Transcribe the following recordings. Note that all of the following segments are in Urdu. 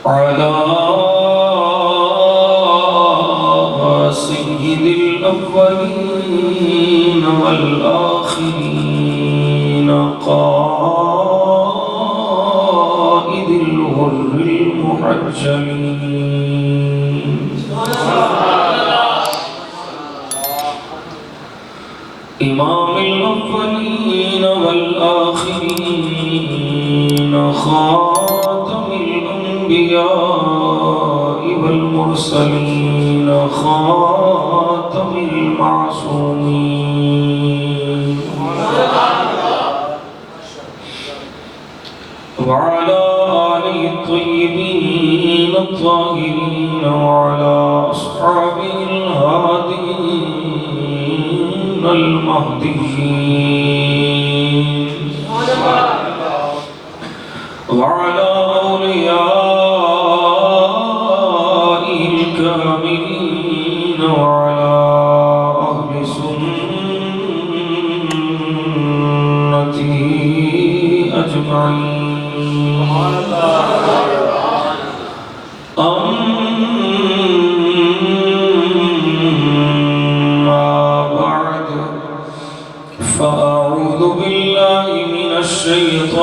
على سيد الأولين والآخرين قائد الغر المحجلين إمام الأولين والآخرين خاتم الأنبياء والمرسلين خاتم المعصومين وعلى آله الطيبين الطاهرين وعلى أصحابه الهادين المهديين وعلى أوليائه الكاملين وعلى أهل سنته أجمعين فأعوذ بالله من الشيطان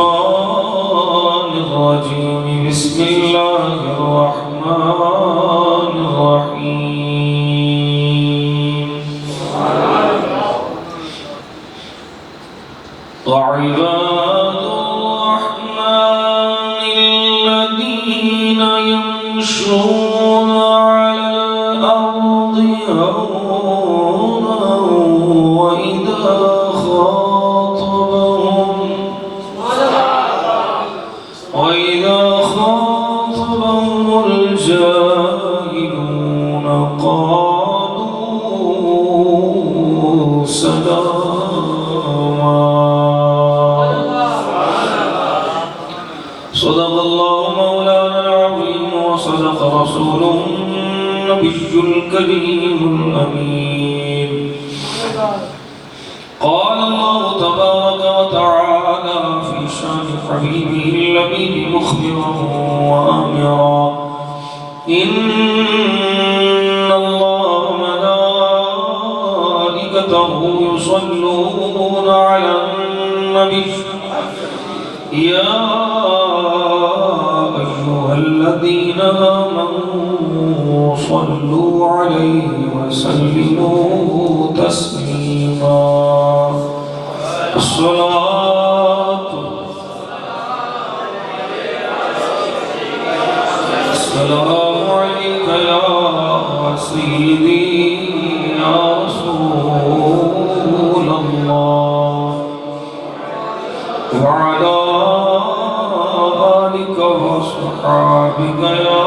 الرجيم بسم الله الرحمن الرحيم وعباد الرحمن الذين يمشون على الأرض هونا وإذا خاطبهم الجاهلون قالوا سلاما صدق الله مولانا العظيم وصدق رسوله النبي الكريم الأمين قال الله تبارك وتعالى في شان حبيبه اللبيب مخبرا وآمرا إن الله وملائكته يصلون على النبي يا أيها الذين آمنوا صلوا عليه وسلموا تسليما الصلاة السلام عليك يا سيدي يا رسول الله وعلى آلك وصحابك يا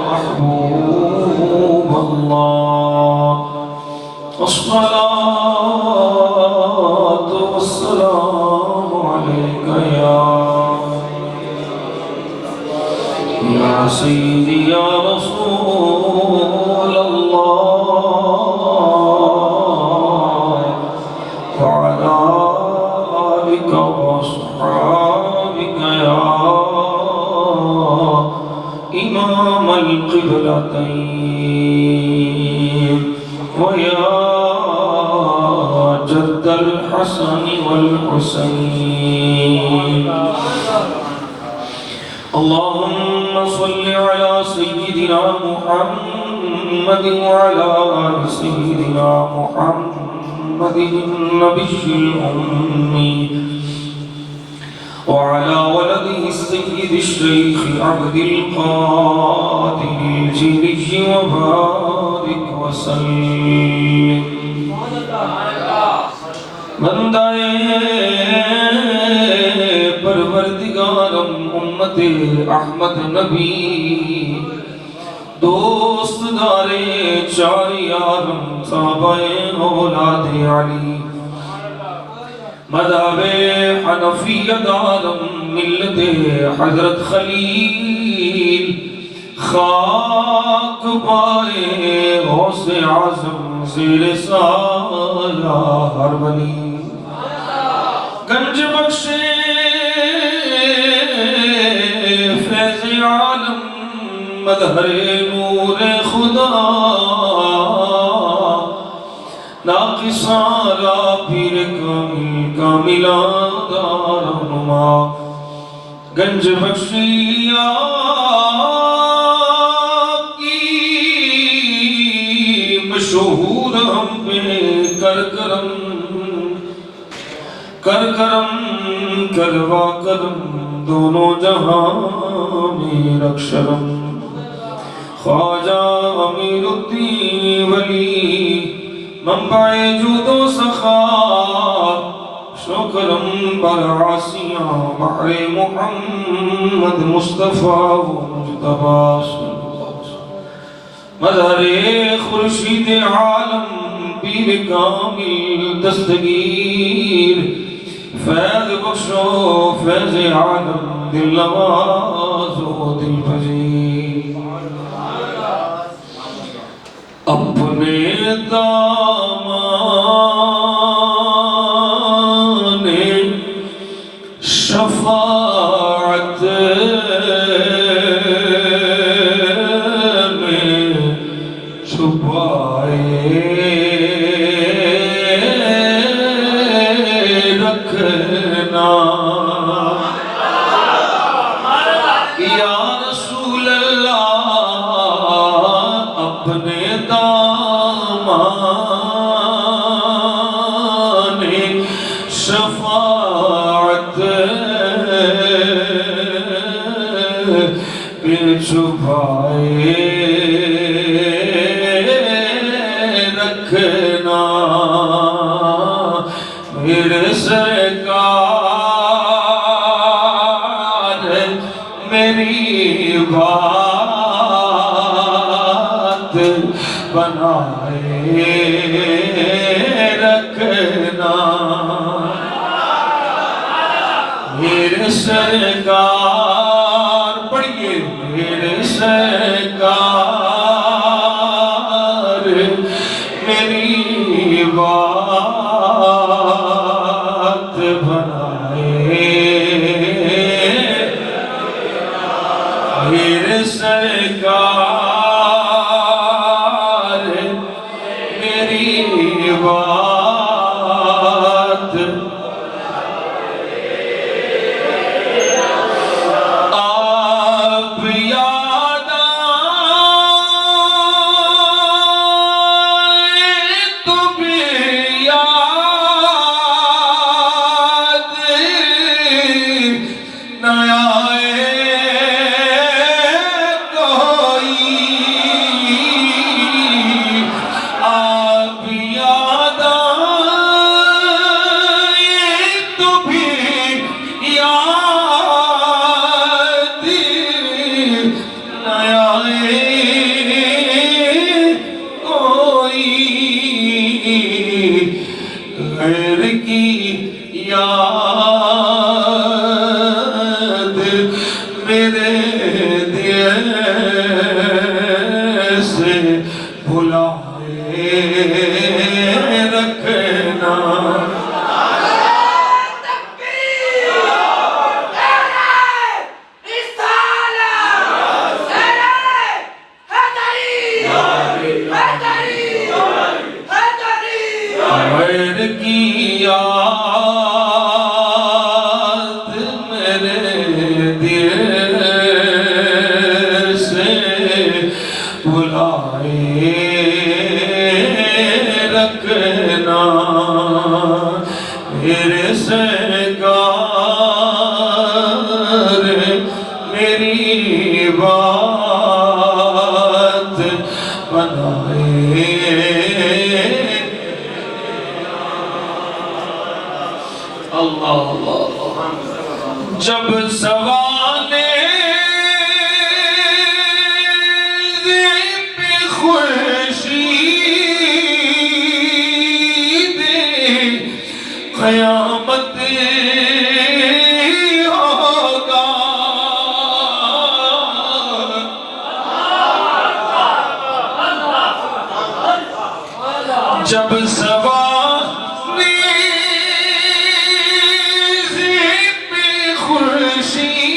محبوب الله الصلاة والسلام عليك يا سيدي يا رسول الله وعلى آلك وصحابك يا إمام القبلتين ويا جد الحسن والحسين اللهم صل على سيدنا محمد وعلى آل سيدنا محمد النبي الأمي وعلى ولده السيد الشيخ عبد القادر الجيلي وبارك وسلم بندائے پروردگارم امت احمد نبی دوست دارے چار یارم صحابہ اولاد علی مذہب حنفی دارم ملت حضرت خلیل خاک پائے غوث اعظم زیر سایہ ہر ولی گنج بخشے فیض مظہر نور خدا ناقصارا پیر کامل کاملہ دار نما گنج بخشی آپ کی مشہور ہم پہ کر کرم کروا کرم دونوں جہاں میں رکھ شرم خواجہ امیر الدین ولی منبع جود و سخا شکرم بر عاصیاں بحر محمد مصطفیٰ و مجتبہ مظہر خورشید عالم پیر کامل دستگیر فیض بخشو فیض عالم دل نواز و دل پذیر اپنے دامان شفاعت میں چھپائے رکھنا یا رسول اللہ اپنے دامان شفاعت میں چھپائے رکھنا میرے سرکار میری بات بنائے رکھنا میرے سرکار پڑھئے میرے سرکار میری بات بنائے میرے سرکار میری بات آپ یاد آئے تو بھی یاد نہ آئے کوئی آپ یاد آئے تو بھی یاد نہ آئے کوئی غیر کی یاد میرے دل سے بھلائے رکھنا غیر کی یاد میرے دل سے بھلائے رکھنا میرے سرکار میری بات بنائے اللہ جب سوانے پہ خورشید قیامت ہوگا جب سوانے خورشید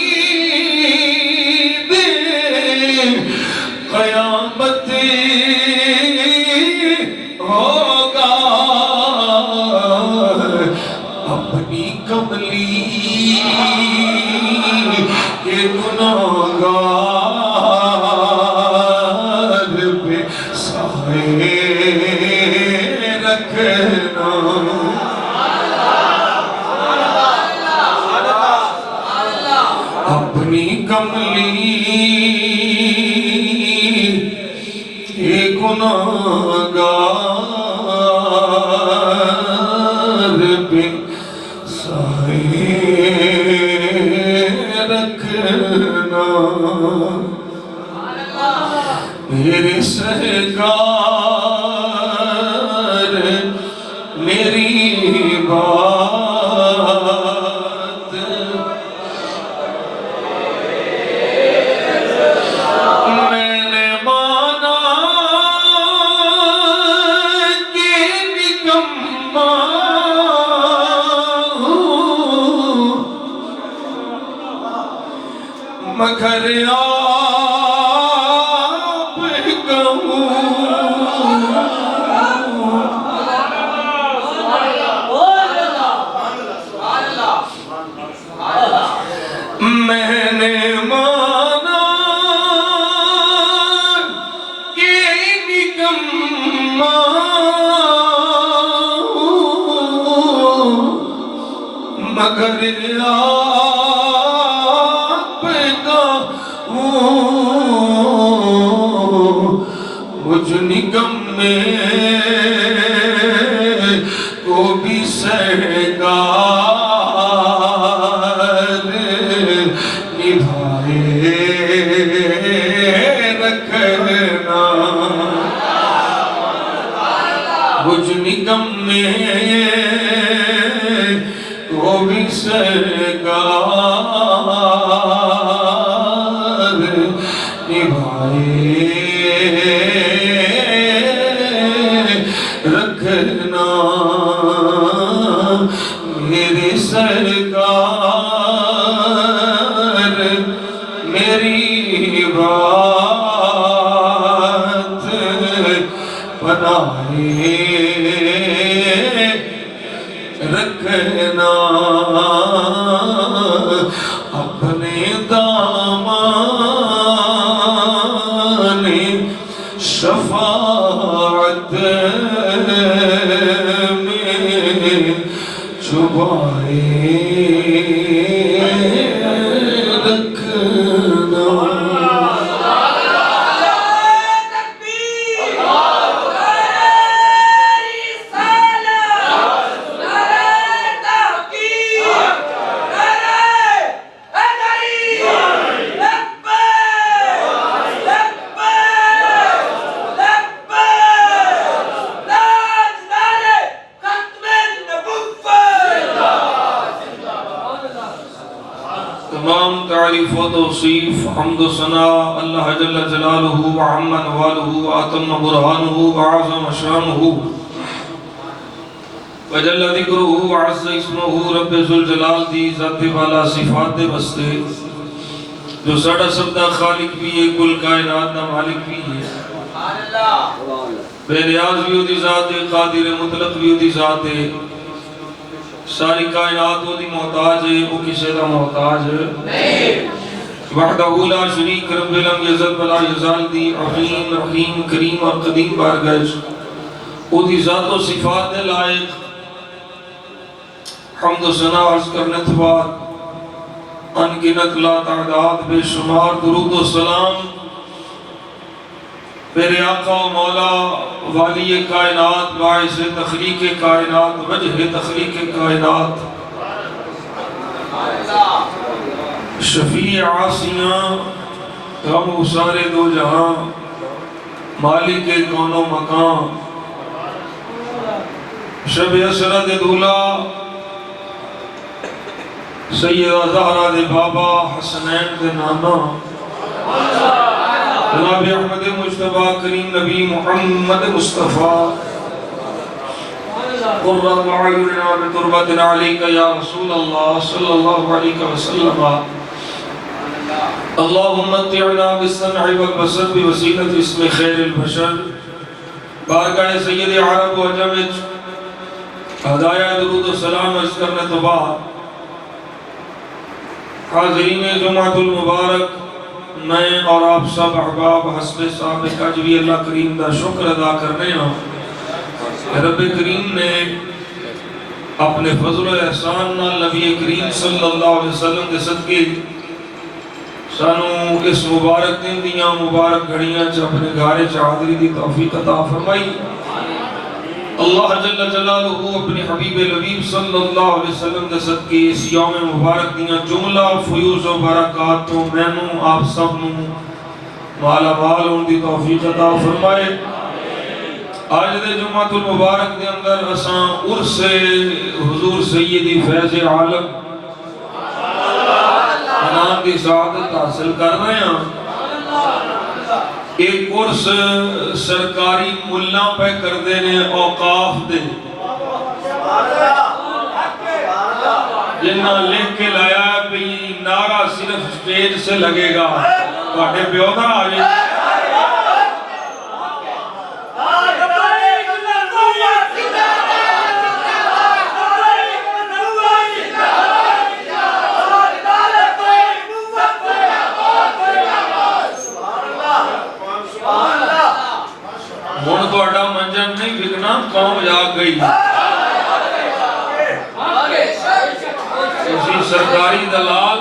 گناہگار پہ سائے رکھنا اپنی کملی گناہگار پہ سائے رکھنا میرے سرکار میری بات میں نے مانا کہ نکما ہوں مگر آپ کہوں میں نے مانا کہ نکما ہوں مگر آپ کہوں مجھ نکمے کو بھی سرکار نبھائے رکھنا مجھ نکمے کو بھی سرکار نبھائے رکھنا میرے سرکار میری بات بنائے رکھنا اپنے دامان شفاعت میں چھپائے رکھنا تمام تعریف و توصیف حمد و ثناء اللہ جل جلالہ وعم نوالہ وآتم برہانہ وعظم شانہ وجل ذکرہ وعز اسمہ رب ذوالجلال دی ذات والا صفات دے بستے جو سڑا سبدہ خالق بھی ہے کل کائنات نہ مالک بھی ہے بے نیاز بھی ہوتی ذات ہے قادر مطلق بھی ہوتی ذات ہے ساری کائنات وہ دی محتاج ہے وہ کسے دا محتاج ہے وحدہ لا شریک رب لم یزد بلا یزال دی عظیم رحیم کریم اور قدیم بارگاہ وہ دی ذات و صفات دے لائق حمد و ثنا عرض کرنے تھوار انگنت لا تعداد بے شمار درود و سلام میرے آقا و مولا والی کائنات باعث تخلیق کائنات وجہ تخلیق کائنات شفیع عاصیاں غم اسارے دو جہاں مالک کون و مکان شب اسرد دولا سیدہ زہرہ دے بابا حسنین دے نانا جناب احمد مجتبہ کریم نبی محمد مصطفیٰ قرۃ اعیننا بتربت علیک یا رسول اللہ صلی اللہ علیہ وسلم اللہم متعنا بالسمع والبصر بوسیلۃ اسم خیر البشر بارگاہ سید عرب و عجم ہدایہ درود و سلام عرض کرنے تو بعد حاضرین جمعۃ المبارک، میں اور آپ سب احباب حسب سابق اج بھی اللہ کریم دا شکر ادا کرنے ہاں کہ رب کریم نے اپنے فضل و احسان نال نبی کریم صلی اللہ علیہ وسلم کے صدقے سانو اس مبارک دن دیاں مبارک گھڑیاں چ اپنے گھر چ حاضری دی توفیق عطا فرمائی۔ اللہ جل جلالہ اپنے حبیب لبیب صلی اللہ علیہ وسلم کے صدقے اس یوم مبارک دیاں جملہ فیوز و برکات تو مینوں آپ سب نوں مالا مال ہون دی توفیق عطا فرمائے۔ آج دے جمعۃ المبارک دے اندر اساں عرس حضور سیدی فیض عالم انام کی سعادت حاصل کر رہے ہیں۔ ایک کورس سرکاری ملہ پہ کر دینے اوقاف دے جنہ لکھ کے لایا ہے بھی نعرہ صرف سٹیج سے لگے گا باٹے پیودا آجے ہون تو اڈا منجن نہیں بکنا قوم جاگ گئی اسی سرکاری دلال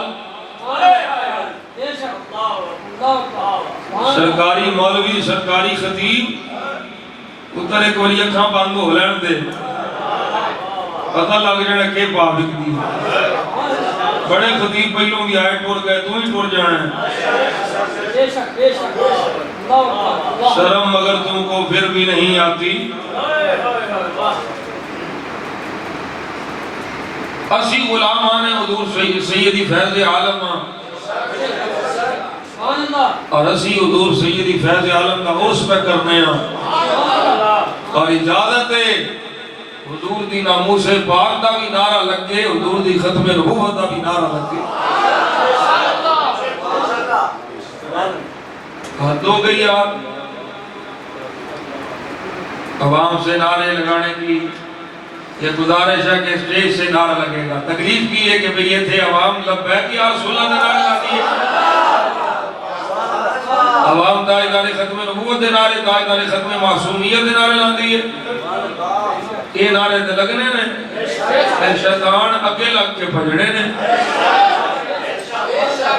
سرکاری مولوی سرکاری خطیب اتر ایک وری اکھاں بند ہو لین دے پتہ لگ جانا کہ پا بکتی بڑے خطیب پہلوں بھی آئے ٹور گئے تو ہی ٹور جانا ہے شرم مگر تم کو پھر بھی نہیں آتی۔ اسی غلامان حضور سیدی فیض عالم اور اسی حضور سیدی فیض عالم کا عرس پہ کرنے اور اجازت ہے حضور دی ناموس پاک دا بھی نعرہ لگے حضور دی ختم نبوت دا بھی نعرہ لگے۔ حد ہو گئی آپ عوام سے نعرے لگانے کی یہ گزارش ہے کہ سٹیج سے نعرہ لگے گا۔ تکلیف کی ہے کہ بھئی یہ تھے عوام لبیک یا رسول اللہ دے نعرے لاتی ہے عوام تاجدار ختم نبوت دے نعرے تاجدار ختم معصومیت دے نعرے لاتی ہے یہ نعرے دے لگنے نے شیطان اگے لگ کے بھجنے نے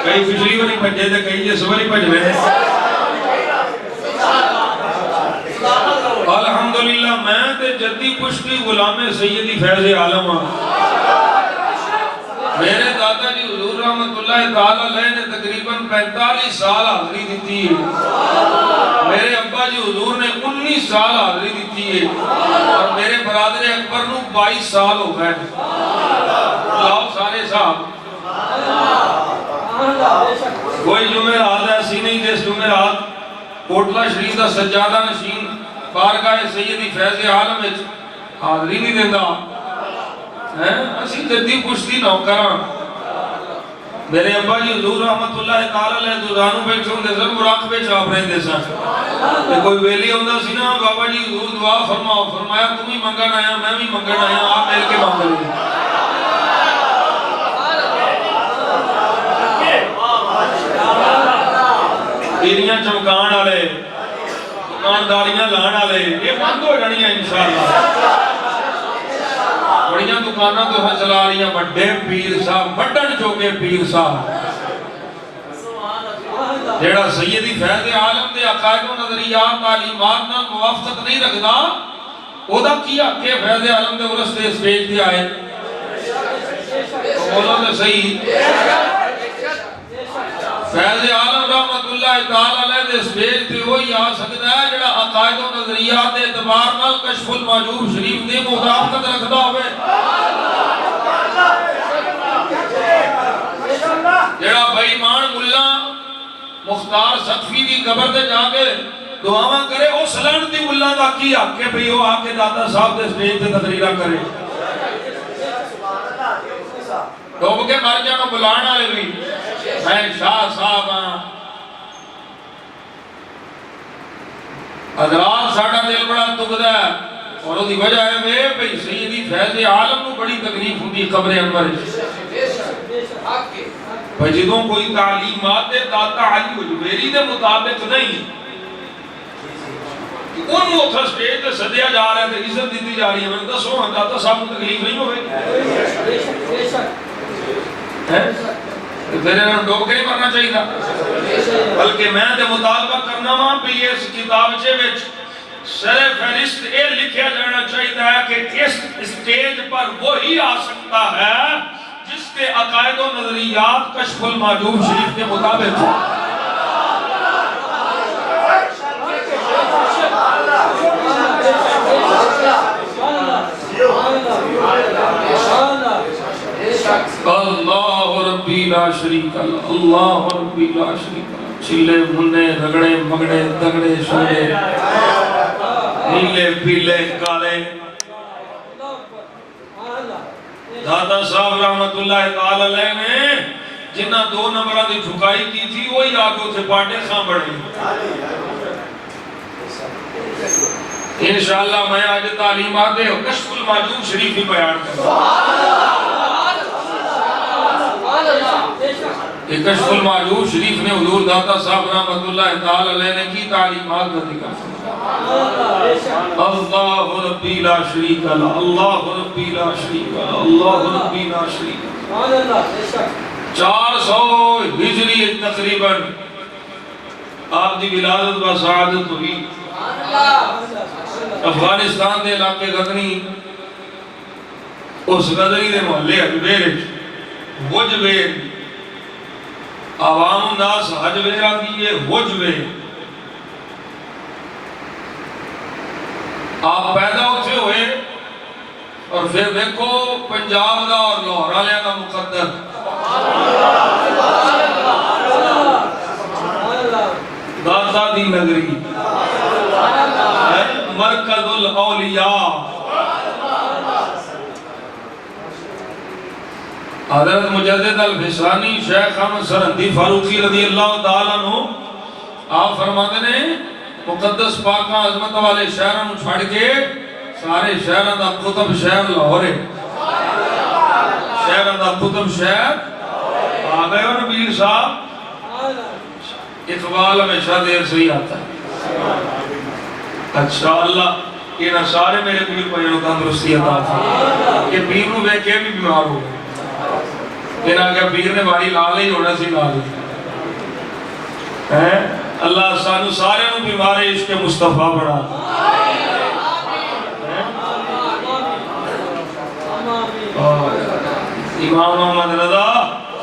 کئی پچھلی وری بھجے تھے کئی جس وری بھجنے نے۔ الحمدللہ میں تے جدی پشتی غلام سیدی فیض عالم میرے دادا جی حضور رحمت اللہ تعالیٰ علیہ نے تقریباً 45 سال حاضری دیتی ہے میرے ابا جی حضور نے 19 سال حاضری دیتی ہے اور میرے برادر اکبر نو 22 سال ہو گئے لاؤ سارے صاحب کوئی جمعرات ایسی نہیں جس جمعرات کوٹلہ شریف دا سجادہ نشین بارگاہ سیدی فیض عالم حاضری نہیں دیتا اسی جدی پشتی نوکران میرے ابا جی حضور رحمت اللہ تعالیٰ علیہ دورانوں بیٹھے ہوں دے سن مراقبے چاپ رہے دے سن کہ کوئی ویلی ہوندہ سی نا بابا جی حضور دعا فرماؤ فرمایا تم ہی منگن آیا میں بھی منگن آیا آپ مل کے مانگ لیں پیریاں چمکان آلے دکانداریاں لان آلے یہ بند ہو جانی ہیں انشاءاللہ بڑیاں دکانہ تو ہاں چلا رہی ہیں بڑے پیر صاحب بڑھن چوکے پیر صاحب جیڑا سیدی فیض عالم دے عقائد و نظریات تعلیمات نہ موافقت نہیں رکھنا او دا کیا کہ فیض عالم دے ورس دے سٹیج دے آئے بولو دے صحیح فیض عالم رحمت اللہ تعالیٰ علیہ دے سٹیج تے ہوئی آ سکتا ہے جڑا عقائد و نظریات دے اعتبار نال کشف المحجوب شریف دے موافقت رکھدا ہوئے جڑا بے ایمان ملا مختار سقفی دی قبر تے جا کے دعاواں کرے اس لعنتی ملا دا کی حق ہے بھئی وہ آ کے دادا صاحب دے سٹیج تے تقریرا کرے ڈوب کے مر جانا بلانا والے بھی میں شاہ صاحب ہاں حضرات ساڑھا دل بڑا دکھدا ہے اور وہ دی وجہ ہے میں بھئی سیدی فیض عالم نو بڑی تکلیف ہوندی قبر انور بھائی جدوں کوئی تعلیمات داتا علی اجمیری دے مطابق نہیں ان وہ تھا سٹیج تے سدیا جا رہا ہے تے عزت دیتی جا رہی ہے میں دسو ہاں داتا صاحب کو تکلیف نہیں ہوئے پھر انہوں ڈوب کے نہیں مرنا چاہیے تھا بلکہ میں تے مطالبہ کرنا وہاں پہ یہ اس کتابچے وچ سر فہرست یہ لکھیا جانا چاہیے ہے کہ اس سٹیج پر وہی آ سکتا ہے جس کے عقائد و نظریات کشف المعجوب شریف کے مطابق ہیں اللہ ربی لا شریک اللہ اللہ ربی لا شریک اللہ چلے منے رگڑے مگڑے دگڑے شوڑے نیلے پیلے کالے دادا صاحب رحمت اللہ تعالی علیہ نے جنہ 2 نمبرہ دی جھکائی کی تھی وہی آگے تھے پاٹے خان بڑھیں انشاءاللہ میں آج تعلیمات کشف المعجوب شریف بھی بیان کروں یہ کشف المعجوب شریف نے حضور داتا صاحب رحمت اللہ تعالی علیہ نے کی تعلیمات کا ذکر اللہ ربی لا شریک اللہ اللہ ربی لا شریک اللہ اللہ ربی لا شریک اللہ 400 ہجری تقریباً آپ دی ولادت و سعادت ہوئی افغانستان دے علاقے غزنی اس غزنی دے محلے حجویر حجویر عوام الناس حجویر آتی ہے حجویر آپ پیدا ہوتے ہوئے اور پھر دیکھو پنجاب دا اور لاہور والے کا مقدر داتا دی نگری مرکز الاولیاء حضرت مجدد الفسانی شیخ احمد سرہندی فاروقی رضی اللہ تعالیٰ عنہ آپ فرماتے ہیں مقدس پاکاں عظمت والے شہروں چھڑ کے سارے شہروں دا قطب شہر لاہور ہے شہروں دا قطب شہر آگئے ہو نبیر صاحب اقبال ہمیشہ دیر سے ہی آتا ہے اچھا اللہ یہ نہ سارے میرے پیر پہنوں تندرستی عطا تھا کہ پیر نو بے کے بھی بیمار ہو گئے لیکن آگیا پیر نے باری لال ہی ہونا سی لال ہی اللہ سانو سارے نو بیمارے عشق مصطفیٰ بڑھا امام محمد رضا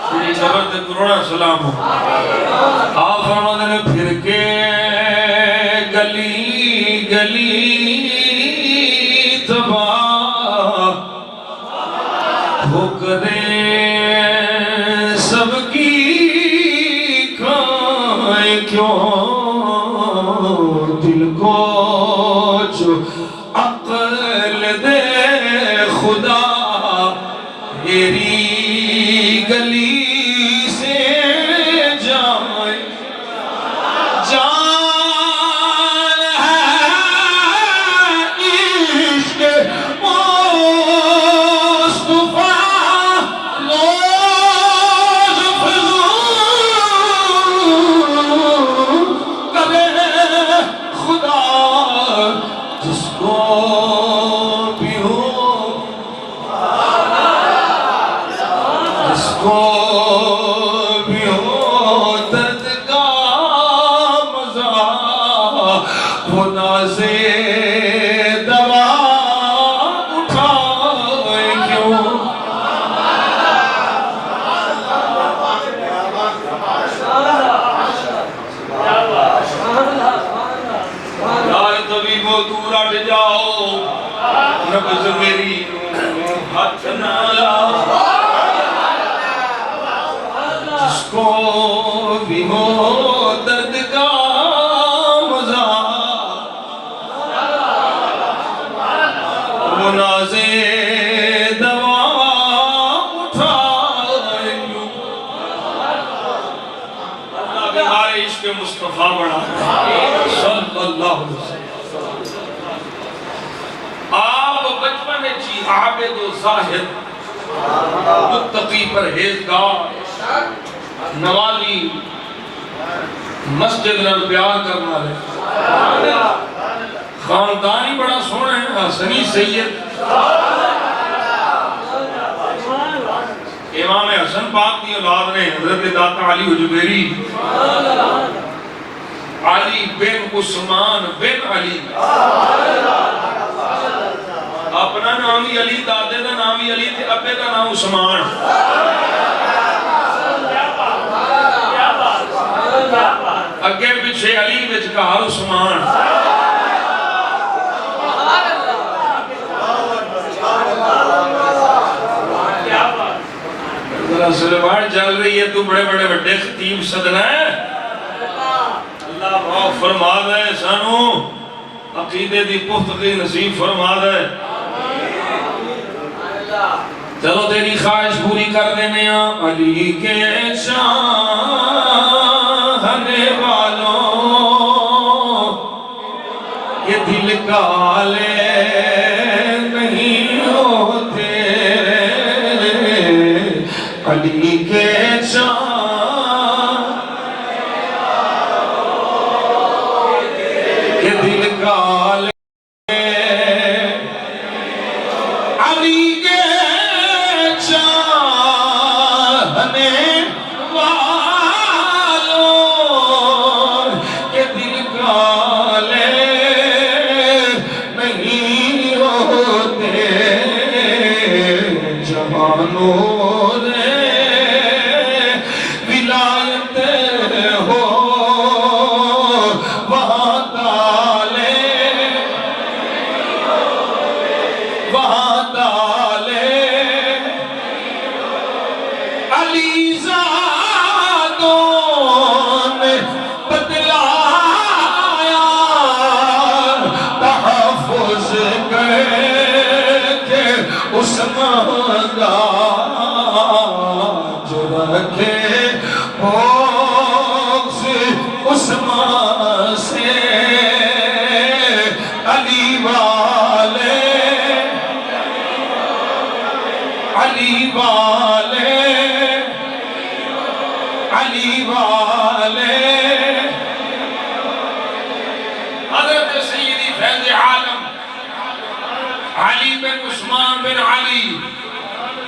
شریع شبرت کرونا سلام ہو آپ فرماتے نے پھر کے گلی گلی تباہ ٹھوکریں سب کی کھائیں کیوں دل کو جو عقل دے خدا میری گلی سے جائے جان ہے عشق مصطفیٰ لوز فضول کرے خدا جس کو بھی ہو جس کو بھی ہو درد کا مزہ وہ نازے دوا اٹھائے کیوں یار طبیب و دور اٹھ جاؤ نبض میری ہاتھ نہ لاؤ جس کو بھی ہو درد کا مزہ وہ نازے دوا اٹھائے کیوں اللہ بیمار عشق مصطفیٰ بڑھا صلی اللہ علیہ وسلم آپ بچپن میں جی عابد و زاہد متقی پرہیزگار نمازی مسجد نال پیار کرنا لے خاندان ہی بڑا سونا ہے حسنی سید امام حسن پاک کی اولاد نے حضرت داتا علی حجویری علی بن عثمان بن علی اپنا نام ہی علی دادے دا نام ہی علی تے ابے دا نام عثمان اگے پیچھے علی وچ کہا عثمان سلمان چل رہی ہے تو بڑے بڑے بڑے خطیب صدر ہیں اللہ معاف فرما دے سانو عقیدے دی پختگی نصیب فرما دے چلو تیری خواہش پوری کر دینے علی کے چاہنے والوں یہ دل کالے نہیں ہوتے علی کے چاہنے یہ دل کالے علی کے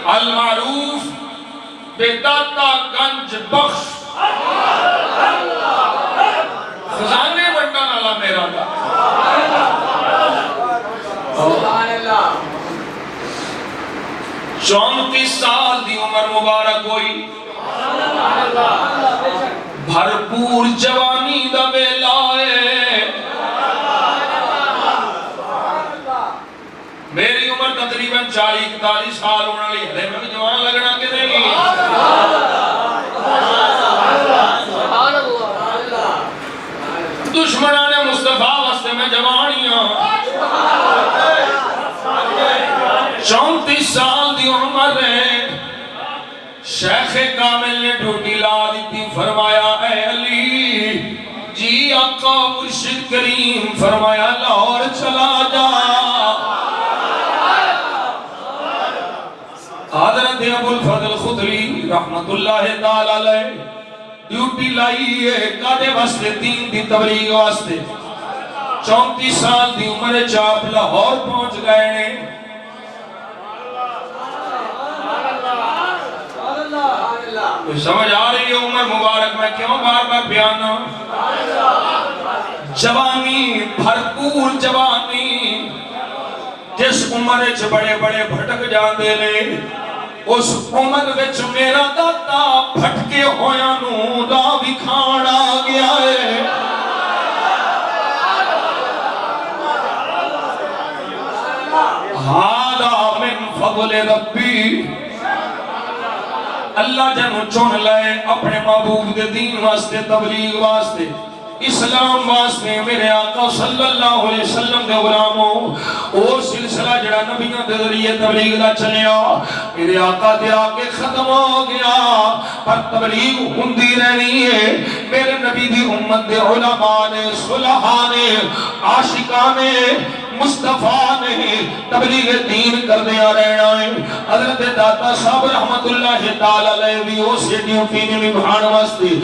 المعروف بے داتا گنج بخش خزانے بننا نالا میرا تھا 34 سال دی عمر مبارک ہوئی بھرپور جوانی دا ویلا ہے میری عمر تقریباً 40-41 سال ہونا لی ہے میں بھی جوان لگنا کہ نہیں دشمنان مصطفیٰ واسطے میں جوانیاں 34 سال دی عمر ہے شیخ کامل نے ڈھوٹی لا دیتی فرمایا اے علی جی آقا مرشد کریم فرمایا لاہور چلا جا حضرت ابو الفضل خدری رحمت اللہ تعالی علیہ ڈیوٹی لائی ہے کادے واسطے دین دی تبلیغ واسطے 34 سال دی عمر چاپ لاہور پہنچ گئے نے سمجھ آ رہی ہے عمر مبارک میں کیوں بار بار بیانا جوانی بھرپور جوانی جس عمر وچ بڑے بڑے بھٹک جاندے نے اس عمر وچ میرا داتا بھٹکے ہویاں نوں دا بھی کھان آ گیا ہے ہادا من فضل ربی اللہ جنہوں چون لائے اپنے محبوب دے دین واسطے تبلیغ واسطے اسلام واسطے میرے آقا صلی اللہ علیہ وسلم دے غلاموں او سلسلہ جڑا نبیوں دے ذریعے تبلیغ دا چلیا میرے آقا دے آگے ختم ہو گیا پر تبلیغ ہندی رہنی ہے میرے نبی دی امت دے علماء نے صلحاء نے عاشقاں نے مصطفیٰ نے تبلیغ دین کردیا رہنا ہے۔ حضرت داتا صاحب رحمت اللہ تعالی علیہ بھی اسے ڈیوٹی نے نبھان واسطے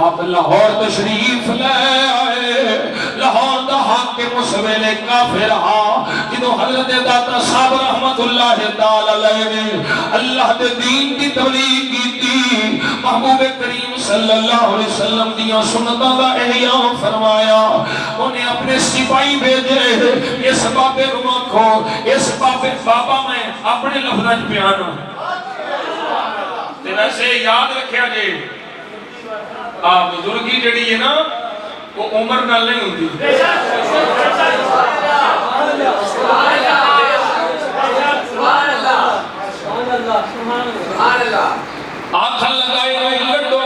آپ لاہور تشریف لے آئے۔ لاہور دا حاکم اس ویلے کافر ہا، جدو حضرت داتا صاحب رحمت اللہ تعالی علیہ نے اللہ دے دین دی تبلیغ کی تھی، محبوب کریم صلی اللہ علیہ وسلم دیاں سنتاں دا احیاء فرمایا، انہیں اپنے سپاہی بھیجے، اس بابے رو کھو، اس بابے بابا میں اپنے لفظ پیانا تے ویسے یاد رکھیا جے آپ بزرگی جڑی ہے نا وہ عمر نال نہیں ہوتی۔ آنکھاں لگائے رہے لڈو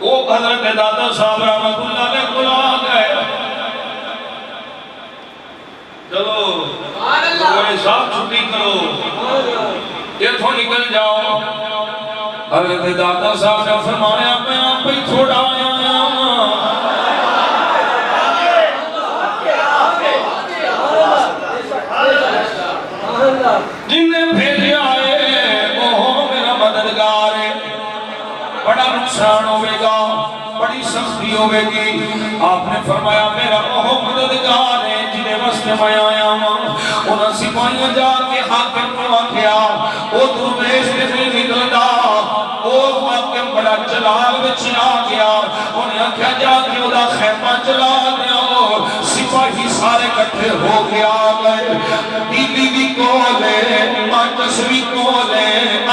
وہ حضرت داتا صاحب رحمت اللہ نے بلا گئے، چلو تمہارے صاحب چھٹی کرو، اتھوں نکل جاؤ۔ حضرت داتا صاحب نے فرمایا میں آپ ہی چھوڑا آیا جنہیں بھیجے آئے وہ میرا مددگار ہے، بڑا نقصان ہوئے گا، بڑی سختی ہوئے گی۔ آپ نے فرمایا میرا وہ مددگار ہے جنہیں واسطے میں آیا ہوں۔ انہاں سپاہیاں جا کے حاکم کو آکھیا وہ درویش سے نہیں نکلدا، وہ حاکم بڑا جلال وچ آ گیا، انہیں آکھیا جا کے ادا خیمہ چلا دیو۔ سپاہی سارے کٹھے ہو گیا گئے، بیوی بھی کولے، ماچس بھی کولے،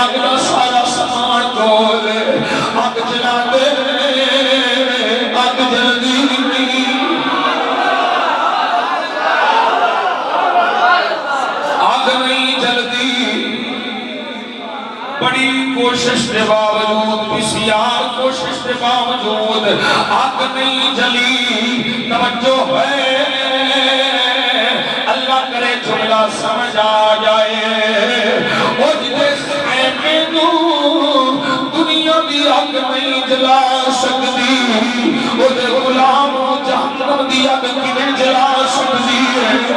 اگلا سارا سامان کولے، آگ جلا دے، آگ جلدی آگ نہیں جلدی، بڑی کوشش کے باوجود، بسیار کوشش کے باوجود آگ نہیں جلی۔ توجہ ہے اللہ کرے جملہ سمجھ آ جائے، وہ جدے خیمے دنیا دی آگ نہیں جلا سکتی، وہ دے غلام جہنم دی آگ کیویں جلا سکتی ہے۔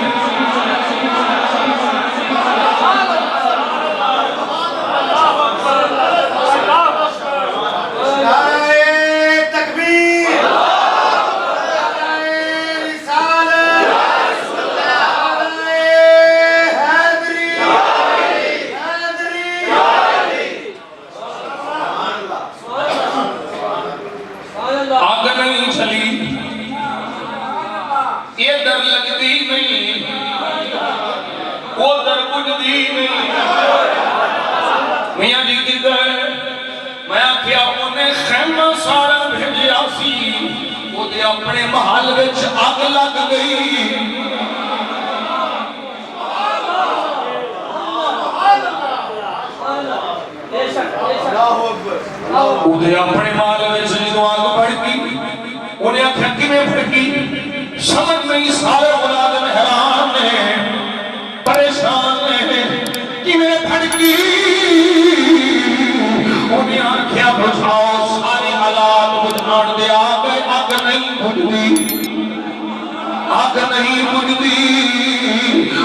اپنے محل وچ آگ لگ گئی، اودے اپنے محل وچ جدوں آگ بھڑکی، انہیں آکھیا کیویں بھڑکی سمجھ نہیں، سارے ملازم حیران نے، پریشان نے، کیویں بھڑکی؟ انہیں آکھیا بجھاؤ، سارے حالات بجھان دے آ گئے، آگ نہیں بجھدی، آگ نہیں بجھدی۔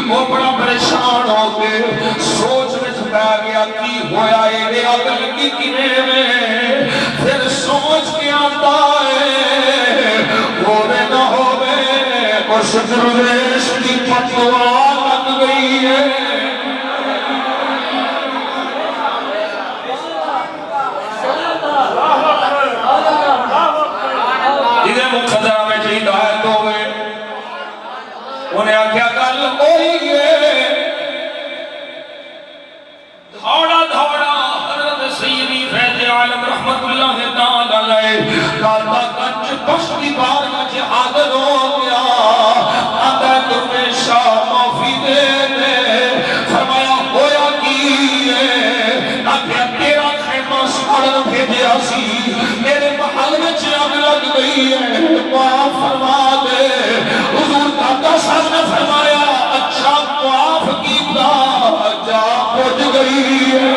وہ بڑا پریشان ہو کے سوچ وچ پہ گیا کی ہویا ہے، آگ لگی کیویں میں؟ پھر سوچ کے آتا ہے ہووے نہ ہووے اس درویش کی فتوا لگ گئی ہے۔ مقدرہ میں جو ہدایت ہوئے انہیں آکھیا گل ہوئی ہے، دھوڑا دھوڑا حضرت سیدی فیض عالم رحمت اللہ تعالی علیہ داتا گنج بخشی بارگاہ وچ حاضر ہو گیا۔ آتا درویشا معافی دے دے، فرمایا ہویا کی ہے؟ آکھیا تیرا خیمہ ساڑن بھیجیا سی، میرے محل وچ آگ لگ گئی ہے، معاف فرما دے۔ حضور داتا صاحب نے فرمایا اچھا معاف کیتا، جا پہنچ گئی ہے۔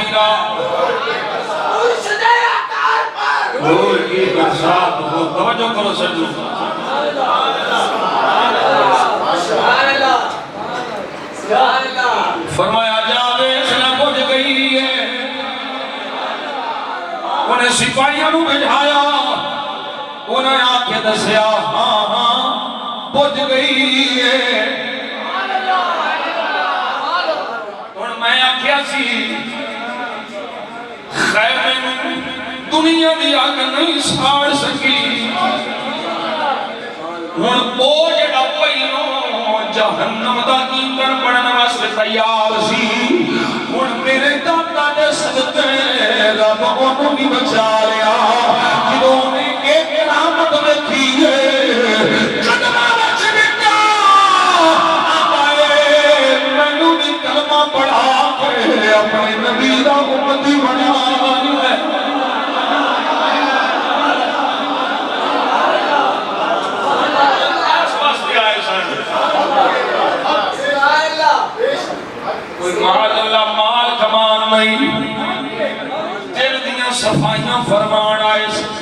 کبیرہ نور کی برسات ہو. توجہ کرو سجدو. فرمایا جاویز نہ پہنچ گئی ہے. انہیں سپاہیوں کو بجھایا, انہیں آنکھیں دسیا ہاں ہاں پہنچ گئی ہے. اور میں آنکھیں سی خیمے دنیا دی آگ نہیں ساڑ سکی. ہن او جڑا پہلو جہنم دا ایندھن بنن واسطے تیار سی, ہن میرے دادا دے صدقے رب اونوں بھی بچا لیا. جدوں نے ایک رحمت ویکھی ہے قدماں وچ ڈگا آئے مینوں بھی کلمہ پڑھا کے اپنے نبی دا امتی بنا ہے. کوئی مال اللہ مال کمان نہیں, دل دیاں صفائیاں فرمان آئے سن,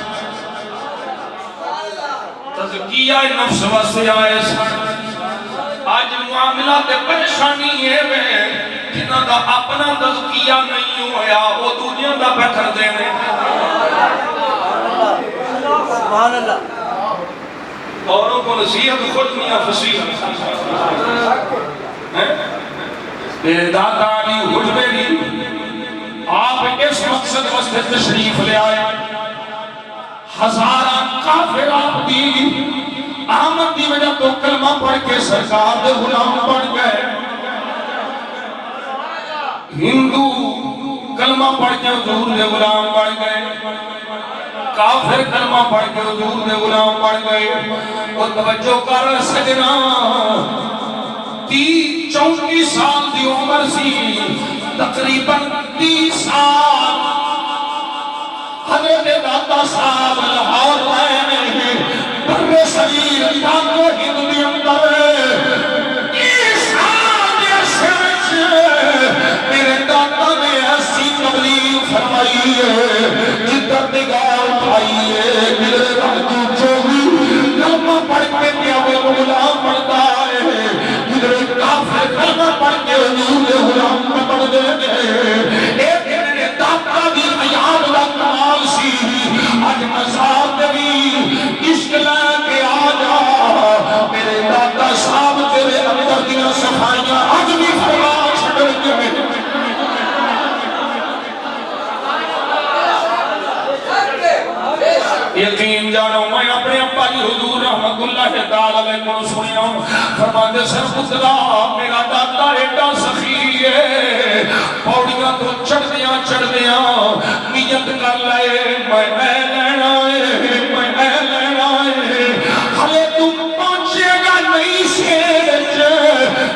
تزکیہ نفس واسطے آئے سن. آج معاملات پریشانی ہے میں جنہاں دا اپنا تزکیہ نہیں ہویا وہ دنیا دا بیٹھر دینے. سبحان اللہ. اوروں کو نصیحت خود میاں فصیح میرے دادا علی حجویری آپ اس مقصد واسطے تشریف لے آئے. ہزاراں کافر آپ دی آمد دی وجہ تو کلمہ پڑھ کے سرکار دے غلام بن گئے. ہندو کلمہ پڑھ کے حضور دے غلام بن گئے, کافر کلمہ پڑھ کے حضور دے غلام بن گئے. وہ توجہ کر سجنا 30-34 سال دی عمر سی, تقریباً 30 سال حضرت دادا صاحب لاہور میں بر صغیر پاک و ہند دی اندر 30 سال دے عرصے وچ میرے دادا نے ایسی تبلیغ فرمائی ہے جدھر نگاہ اٹھائی ہے میرے راجو جو بھی کلمہ پڑھ کے کیا وہ غلام بنتا ہے, جدھر کافر کلمہ پڑھ کے حضور غلام بن گئے. ایک میرے دادا دی حیات دا کمال سی, آج مزار بھی عشق لے کے آ جا میرے دادا صاحب تیرے اندر دیاں صفائیاں آج بھی فرما چھڑ کے. یقین جانو میں اپنے ابا جی حضور رحمت اللہ تعالی کو سنیا فرماتے سر پترا میرا دادا ایڈا سخی ہے, پوڑیاں تو چڑھ دیاں نیت کر لائے میں لینا ہے میں لینا ہے. ہلے تم پہنچے گا نہیں سیج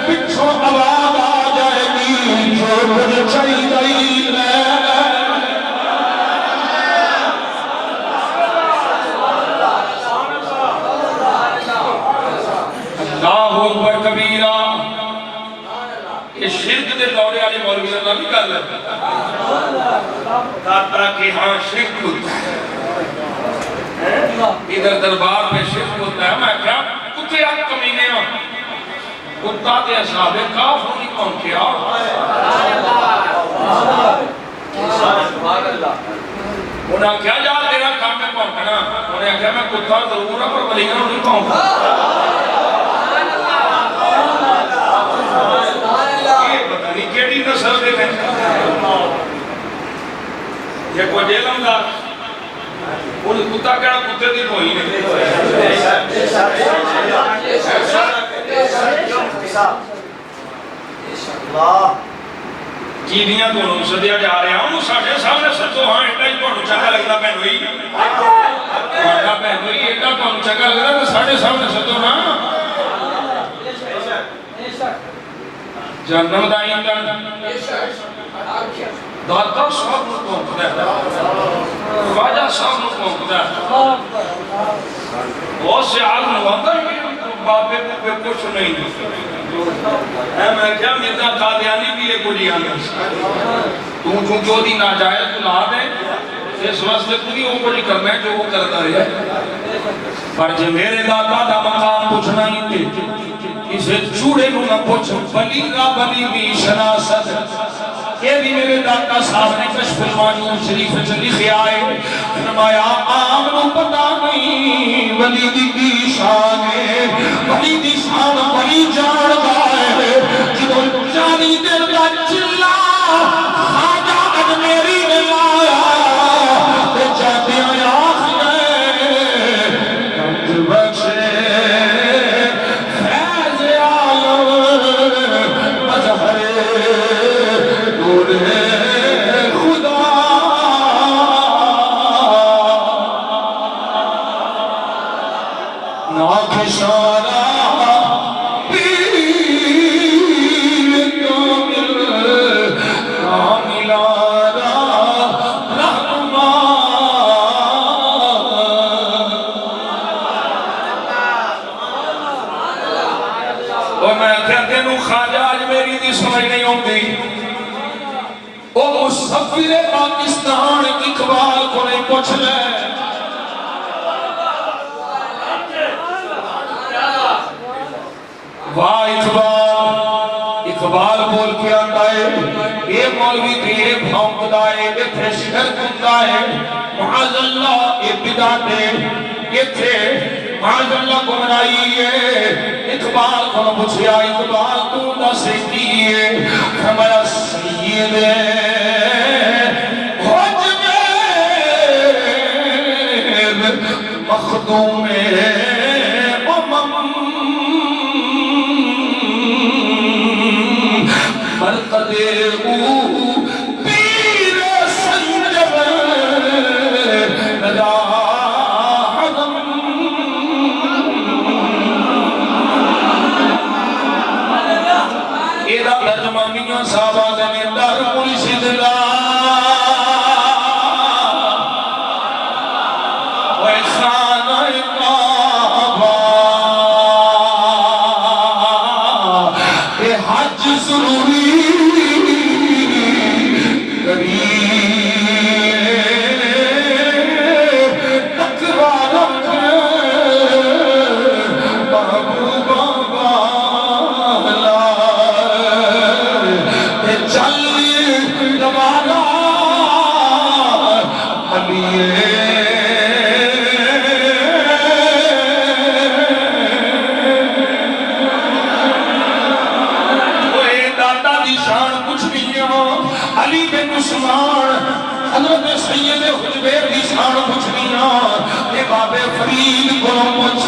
پچھوں آواز آ جائے گی جو مجھے چاہی گئی اکبر کبیرہ. یہ شرک دے دورے والی مولوی اللہ بھی کر لیں دادا کے ہاں شرک ہوتا ہے, ادھر دربار میں شرک ہوتا ہے. میں کیا کتے آپ کمینے ہوں کتا دے اصحاب کاف نہیں پہنچیا. انہاں کیا جا تیرا کام میں پہنچنا, انہیں کہا میں کتا ضرور ہوں پر ولیگاں نہیں پہنچا. کیڑی نسل دے میں یہ کوئی جیلم دا وہ کتا کہنا کتے دی کوئی نہیں کیڑیاں دونوں سدیا جا رہے ہیں انہوں ساڑھے سامنے سچو ہاں ایڈا ہی پہنو چنگا لگتا بہن ہوئی ایڈا بہن ہوئی ایڈا پہنو چنگا لگتا تو ساڑھے سامنے سچو ہاں جہنم دا ایندھن دادا صاحب نو پہنچدا ہے, خواجہ صاحب نو پہنچدا ہے. بہت سے عالم ہوتا ہے بابے کو کچھ نہیں. میں کیا مرزا قادیانی بھی ایک بڑی آنگا تو چونکہ وہ ناجائز اولاد ہے اس واسطے کوئی وہ کچھ کرنا ہے جو وہ کرتا رہے پر جے میرے دادا دا مقام پوچھنا ہی تے اسے چوڑے نو نہ پوچھ بلی کا بلی بھی شناست یہ بھی میرے دادا صاحب نے کشف المعجون شریف چلی سے آئے فرمایا عام نو پتہ نہیں بلی دی شان ہے بلی دی شان بلی جان گائے جدو جانی دل کا چلا خواجہ اج میری نے لایا تے جاتے آخ گئے کمز بخشے فیض عالم مظہر نور خدا ناکشانہ مصور پاکستان اقبال کو نہیں پوچھ لے واہ اقبال اقبال بول کے آتا ہے یہ مولوی تھی یہ بھونکتا ہے یہ تھے شہر کنتا ہے معاذ اللہ یہ بدعت ہے یہ تھے معاذ اللہ کو منائی ہے اقبال کو پوچھیا اقبال تو نہ سیکھی ہے فرمایا سید مخدوم مرقد او پیر سنجب ندا حضم ایدہ ترجمہ میاں صاحبہ دنے در مرشد لا حضرت سید حجبیر دی شان پوچھنیاں اے باب فرید کو پوچھ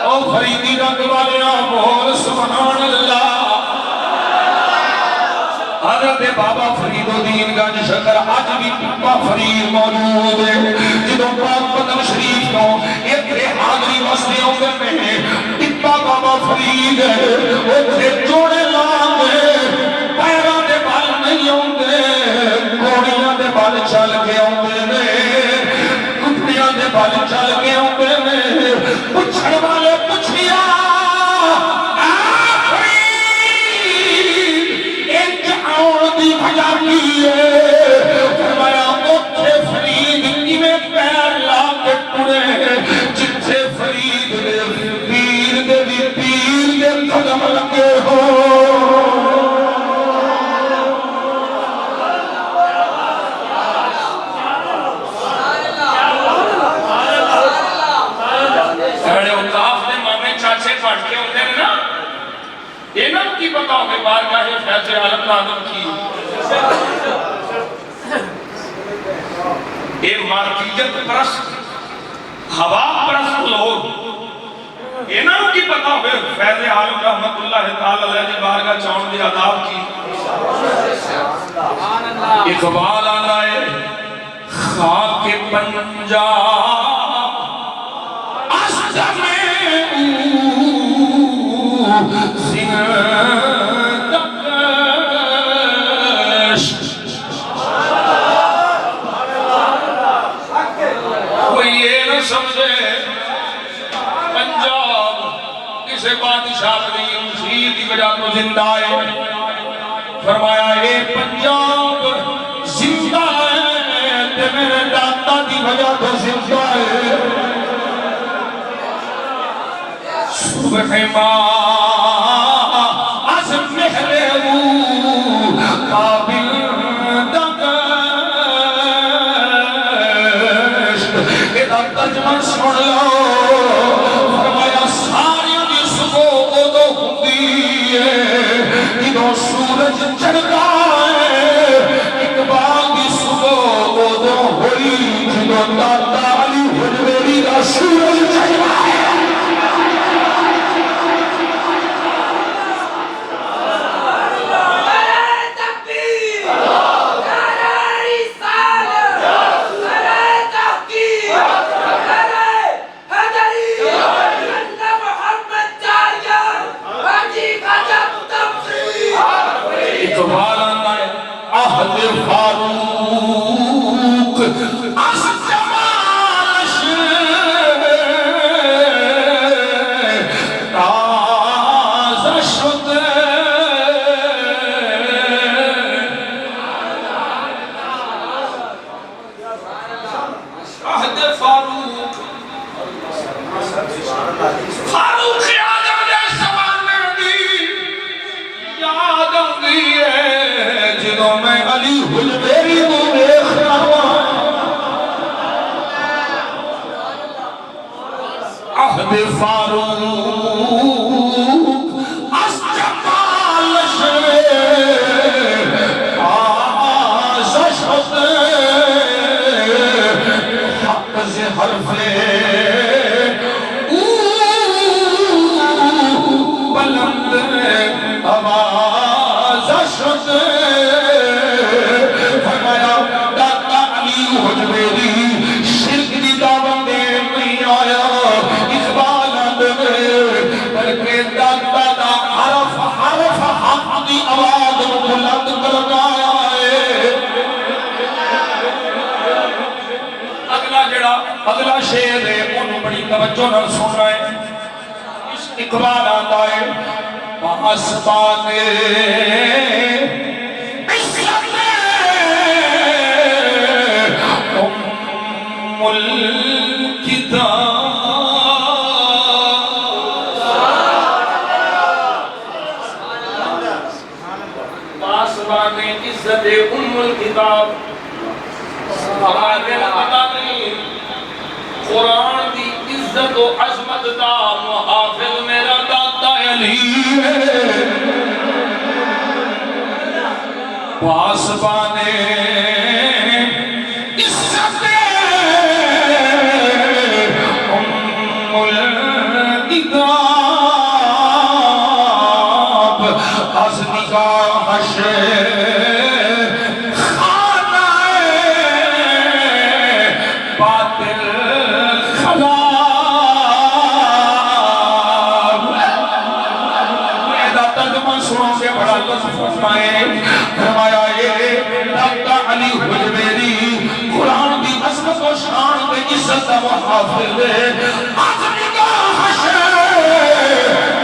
او فریدی رنگ والیاں بول سبحان اللہ حضرت بابا فرید الدین گنج شکر آج بھی پپا فرید موجود ہے جدوں پاک پتن شریف کو ایک حاضری مسئلے ہوگے میں پپا بابا فرید ہے وہ تھے جوڑے لانگے پیران دے بال نہیں ہوندے کوڑیاں دے بال چل کے ہوندے نے کٹیاں دے بال چل کے ہوندے نے پچھڑ والے پچھیا فرید فرمایا اوتھے فرید کی میں پیر لا کے ٹرے جتھے فرید دے پیر دے قدم لگے ہو انہوں کی پتا ہو کہ بارگاہ فیض عالم آدم کی یہ مارکیت پرست ہوا پرست لوگ انہوں کی پتا ہو کہ فیض عالم رحمت اللہ تعالی علیہ بارگاہ چاہوں دے عذاب کی اقبال آنا ہے خاک پنجاب کوئی یہ نہ سمجھے پنجاب کسے بادشاہ کی وجہ تو زندہ ہے فرمایا اے پنجاب صبح ما از مهر او قابل دگشت ادا ترجمہ سن لو فرمایا ساری دی صبح ادو ہوندی ہے جدوں سورج چڑھدا ہے اقبال دی صبح ادو ہوئی جدوں داتا علی حجویری دا سورج چڑھدا ہے فاروق از جمالش تازه شده عهد فاروق فاروق یادم دے زمانے دی یادم دی جدوں میں علی حجویری کو دیکھ رہا ہوں عہد فاروق از جمالش تازه شده حق سے حرف بلند آواز شده فرمایا داتا علی حجویری شرک دی دعوت دے نہیں آیا اقبال دے بلکہ داتا دا حرف حرف حق دی آواز بلند کرنا آیا ہے اگلا شعر ہے انہوں بڑی توجہ نہ سن رہے ہیں اقبال آتا ہے پاسبانے پاسبانے عزت ام الکتاب ہمارے مطابق قرآن دی عزت و عظمت دا محافظ میرا داتا علی ہے پاسبانے عزت ام الکتاب از نگاہش فرمایا یہ داتا علی حجویری قرآن دی عظمت و شان دے عزت و محافظ ہے آج نگاہش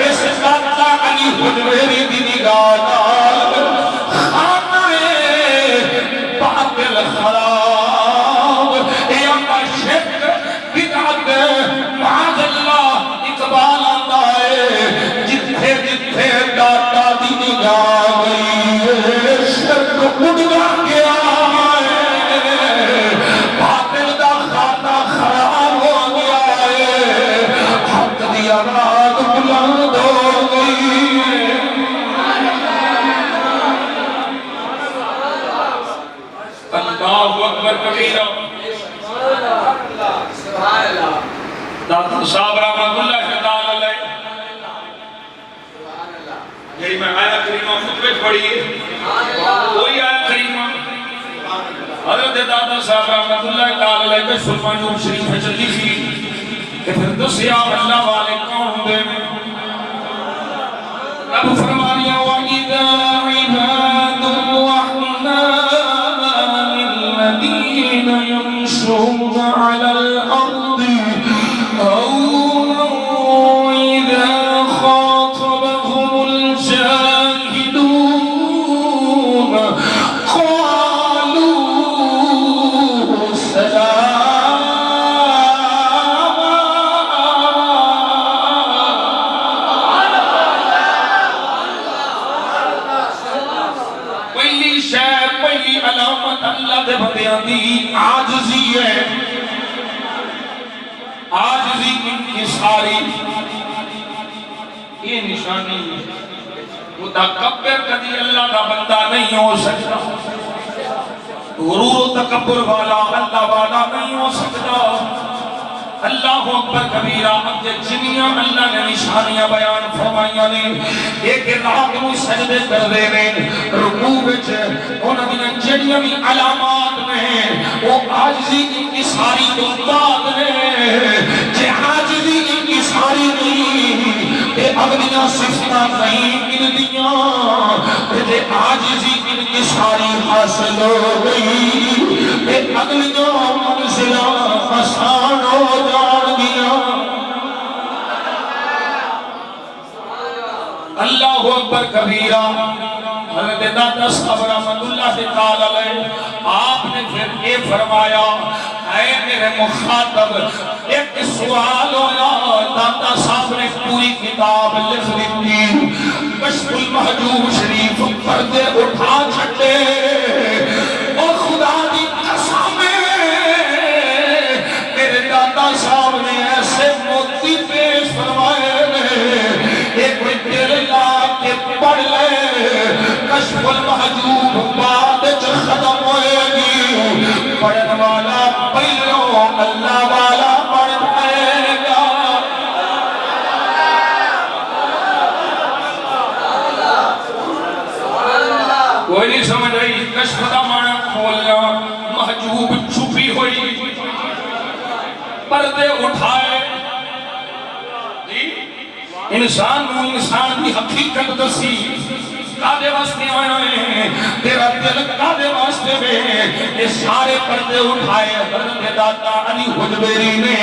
اس داتا علی حجویری دی نگاہ خانہ باطل خراب اے اپنا شرک بدعت معاذ اللہ اقبال آتا ہے جتھے جتھے داتا دی نگاہ اڑا گیا ہے باطل دا خانہ خراب ہو گیا ہے حق دی آواز بلند ہو گئی اللہ اکبر کبیرہ داتا صاحب رحمت اللہ تعالی علیہ یہی میں آیا کریمہ خطبہ پڑھی ہے وہی آیا کریمہ حضرت داتا صاحب رحمت اللہ تعالی علیہ کے سلمانیوں شریف چلی تھی کہ پھر دسیا اللہ والے کون دے اب فرمانیاں وَإِذَا عِبَادُ الرَّحْمَنِ الَّذِينَ يَمْشُونَ عَلَى الْأَرْضِ هَوْنًا وَإِذَا خَاطَبَهُمُ الْجَاهِلُونَ قَالُوا سَلَامًا علامت اللہ دے بندیاں دی عاجزی ہے، عاجزی انکساری، یہ نشانی ہے۔ متکبر کبھی اللہ کا بندہ نہیں ہو سکتا، غرور و تکبر والا اللہ والا نہیں ہو سکتا۔ اللہ اکبر کبیرہ۔ اب یہ جنیاں اللہ نے نشانیاں بیان فرمائیاں نے، ایک رات میں سجدے کر دے نے، رکوع وچ انہاں دیاں جڑیاں بھی علامات نے وہ عاجزی انکساری تو بعد نے، جے عاجزی انکساری نہیں تے اگلیاں صفتاں نہیں گندیاں، تے عاجزی انکساری حاصل ہو گئی تے اگلیاں منزلاں آسان ہو جان گیا۔ اللہ اکبر کبیرہ۔ حضرت داتا صاحب رحمت اللہ تعالی علیہ آپ نے پھر یہ فرمایا، اے میرے مخاطب ایک سوال ہویا۔ داتا صاحب نے پوری کتاب لکھ لی، کشف المحجوب شریف پردے اٹھا چھٹے، اور خدا دی قسم میرے داتا صاحب نے ایسے موتی پیش فرمائے ایک دل لا کے پڑھ لے، کشف المحجوب بعد چ ختم ہوئے گی، پڑھن والا پہلو اللہ والا پڑھ پائے گا۔ کوئی نہیں سمجھ رہی؟ کشف دا معنی کھولنا، محجوب چھپی ہوئی، پردے اٹھائے، انسان کو انسان کی حقیقت دسی، کادے واسطے آیا ہے، تیرا دل کادے واسطے میں، یہ سارے پردے اٹھائے۔ حضرت داتا علی حجویری نے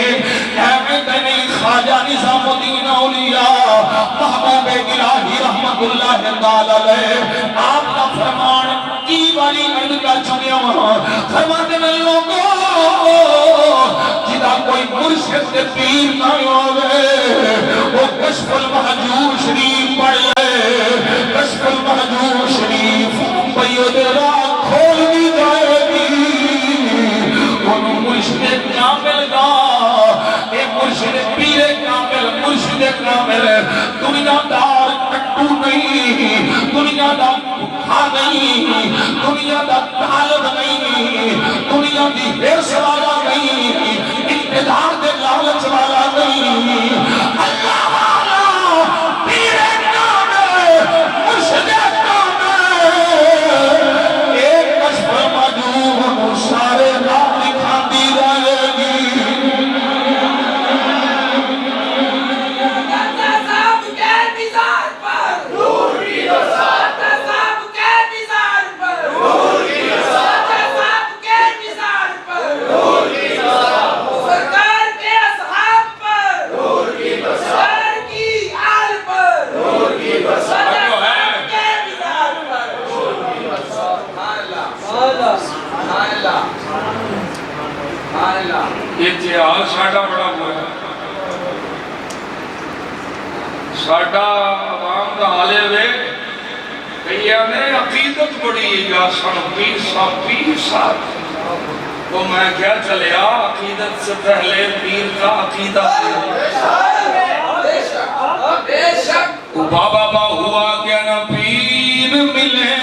احمد علی خواجہ نظام الدین اولیاء محبوب الہی رحمت اللہ تعالی علیہ آپ کا فرمان کی باری عرض کا چنیا وہاں فرماتے میں لوگوں جدا کوئی مرشد سے پیر نہ ہوئے وہ کشف المحجوب شریف پڑھ لے، کشف المحجوب شریف پید راہ کھول دی جائے گی، انہوں مرشد کامل گا، اے مرشد پیر کامل، مرشد کامل دنیا دار کٹو نہیں، دنیا دار بھا نہیں، دنیا دا طالب نہیں، دنیا دی حرص والا نہیں، اقتدار دے لالچ والا نہیں، اللہ والا پیر کامل مرشد کامل، ایک کشف المحجوب سارے راہ دکھا دی رہے گی۔ یہ جہال ساڑھا بڑا ہوا ہے، ساڑھا عوام کا حالے ہوئے کئی آنے عقیدت بڑی یا سن پیر صاحب تو میں کیا چلیا عقیدت سے پہلے پیر کا عقیدہ بابا با ہوا کیا نہ پیر ملے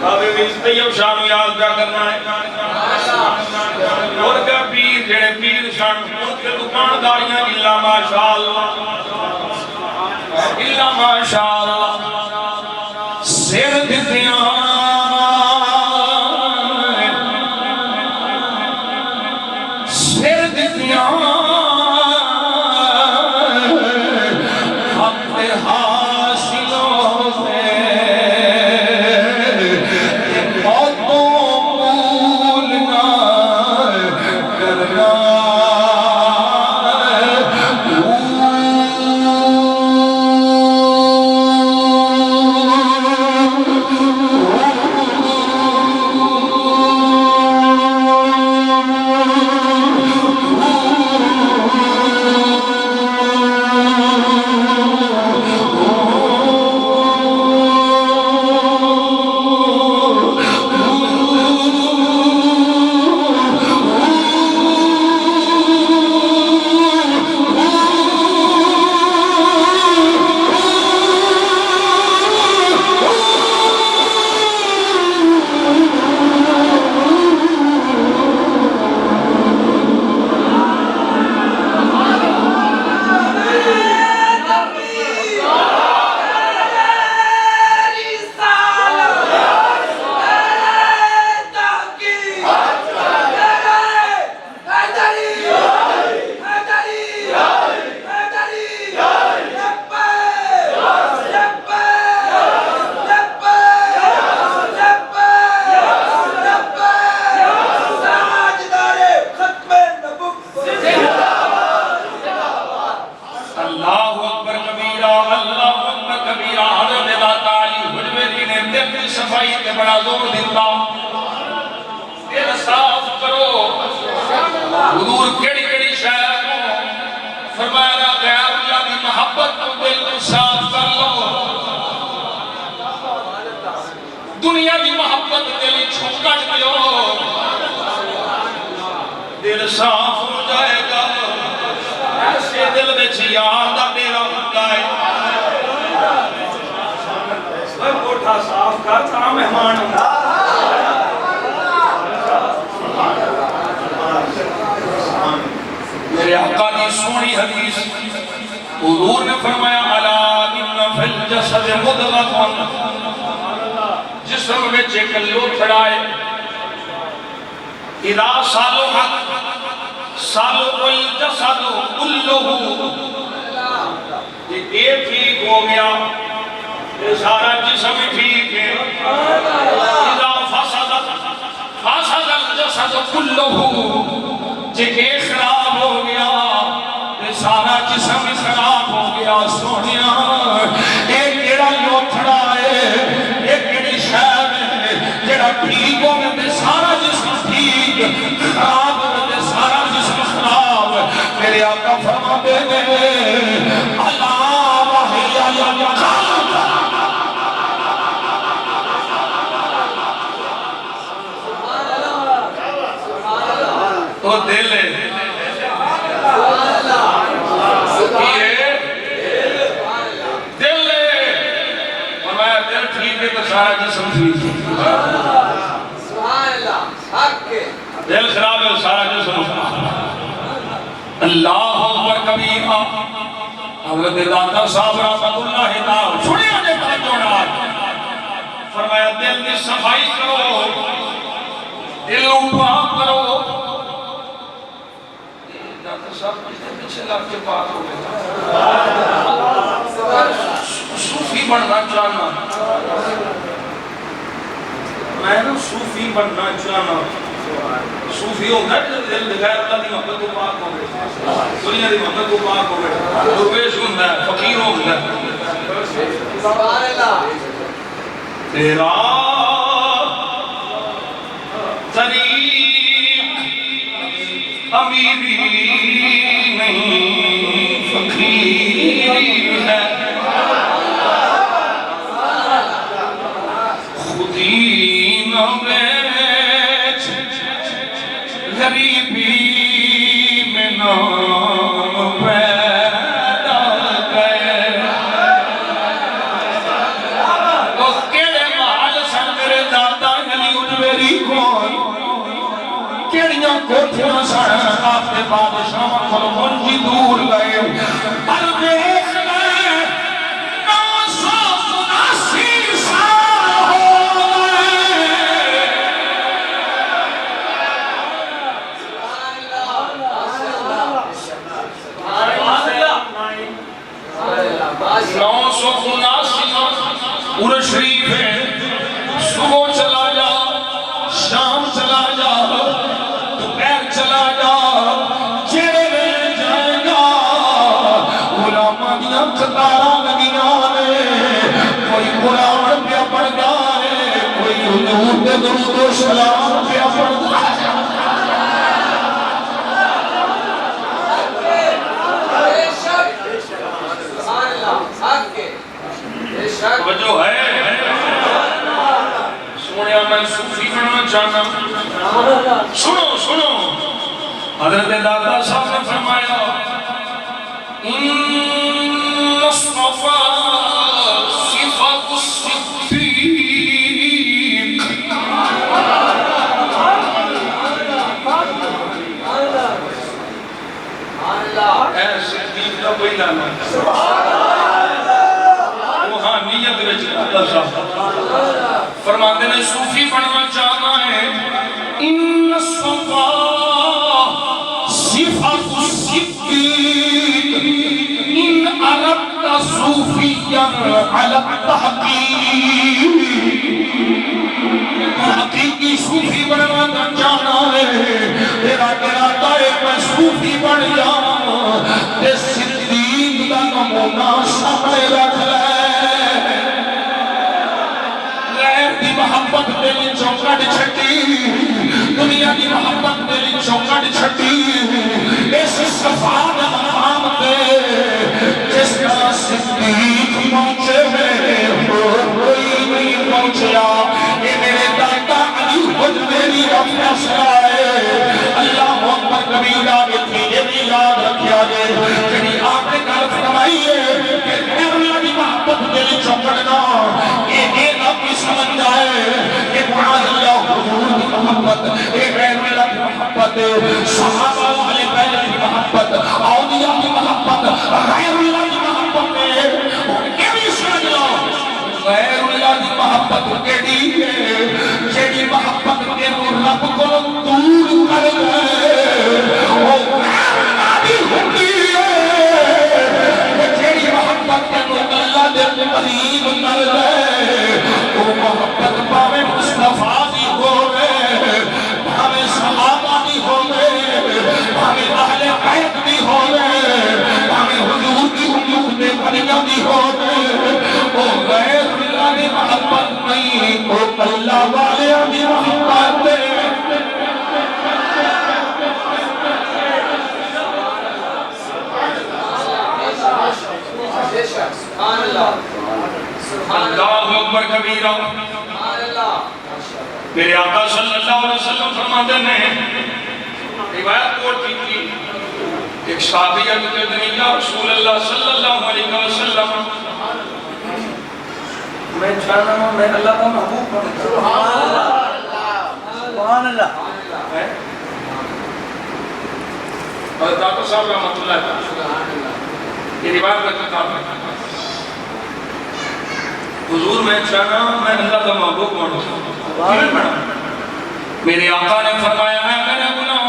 بابے بھی طیب شاہ یاد کیا کرنا ہے اور کیا پیر جڑے پیر شان ان کے دکانداریاں الا ماشاءاللہ سر دتیاں دنیا کی محبت دل چھوکٹ دیو دل صاف ہو جائے گا ایسے دل بچ یار دا ڈیرا ہوتا ہے کوٹھا صاف کر تا مہمان میرے آقا نے سونی حدیث حضور نے فرمایا الا ان فی الجسد مضغۃ جسم وچ ایک لوتھڑا ہے اذا صلحت صلح الجسد كله یہ ٹھیک ہو گیا یہ سارا جسم ٹھیک ہے اذا فسدت فسد الجسد كله یہ خراب ہو گیا یہ سارا جسم خراب ہو گیا سونیا ایک جڑا لوتھڑا ہے ایک جڑی شے جڑا ٹھیک ہو گیا سارا جسم ٹھیک خراب ہو گیا سارا جسم خراب میرے آقا فرماتے ہیں اللہ وحیا یا تو دل ہے دل ہے فرمایا دل ٹھیک ہے تو سارا جسم ٹھیک ہے دل خراب ہے سارا جسم اللہ اکبر کبیرہ حضرت داتا صاحب رحمت اللہ تعالی چھوڑے آنے توجہ نہ فرمایا دل کی صفائی کرو دل پاک کرو داتا صاحب پیچھے لگ کے پاک ہو گئے صوفی بننا چاہنا میں نا صوفی بننا چاہنا صوفی ہوتا ہے جب دل دکھائے اللہ دی محبت کو پاک ہو گئے دنیا دی محبت کو پاک ہو گئے درویش ہوتا ہے فقیر ہوتا ہے سبحان اللہ تیرا طریق امیری نہیں فقیری ہے خودی نہ بیچ غریبی میں نام پیدا گئے تو کیڑے محل سن میرے دادا کوٹھیاں سن آپ کے بادشاہ کو منجی دور گئے پر دیکھ گئے 979 سال ہو گئے 979 عرش شریف ہے صبح چلا جا شام چلا جا دوپہر چلا جا جڑے ویلے جائے گا غلاماں دیاں قطاراں لگیاں نے کوئی قرآن پہ پڑھدا ہے کوئی حضور دے درود و سلام پہ پڑھدا ہے توجہ ہے سنیا میں صوفی بننا چاہنا سنو سنو حضرت دادا صاحب نے فرمایا ان اصطفى صفات الصدیق اے صدیق کا پہلا نام روحانیت وچ دادا صاحب فرماتے ہیں صوفی بننا چاہنا ہے ان اصطفى صفات الصدیق ان اردت صوفیا علی التحقیق حقیقی صوفی بننا چاہنا ہے تیرا ارادہ ہے میں صوفی بن جاؤں تے صدیق دا نمونہ سامنے رکھ لے دی محبت دلی چوکڑ چھٹی دنیا دی محبت دلی چوکڑ چھٹی اس صفات مقام دے جس طرح صدیق پہنچے میں کوئی نہیں پہنچیا یہ میرے دادا علی خود میری فیصلہ ہے اللہ اکبر کبیرہ اتنی یہ بھی یاد رکھیا جائے جنہی آپ نے کل فرمائی ہے کہ غیر اللہ دی محبت دلی چوکڑنا یہ اپنی سمجھ جائے کہ معاذ اللہ حضور کی محبت غیر اللہ کی محبت صحابہ والے پہلے کی محبت اولیاء کی محبت غیر اللہ کی محبت یہ بھی سمجھ لو غیر اللہ کی محبت کیڑی ہے جیڑی محبت کے رب کو دور کر گئے وہ غیر اللہ کی ہوتی ہے جیڑی محبت کے اللہ دے قریب کر گئے وہ محبت پاوے مصطفیٰ دی ہوئے پاوے صحابہ دی ہوئے پاوے اہل بیت دی ہوئے پاوے حضور کی امت میں بنیاں دی ہوئے وہ غیر اللہ دی محبت نہیں وہ اللہ والے دی محبت ہے سبحان اللہ اللہ اکبر کبیرہ میرے آقا صلی اللہ علیہ وسلم فرماتے ہیں روایت کوٹ کی تھی ایک صحابیہ کہتے ہیں یا رسول اللہ صلی اللہ علیہ وسلم میں چاہنا ہوں میں اللہ کا محبوب بنوں سبحان اللہ اور داتا صاحب رحمت اللہ یہ روایت کا کتاب ہے حضور میں چاہنا میں اللہ کا محبوب بنوں میرے آقا نے فرمایا ہے میرے غلام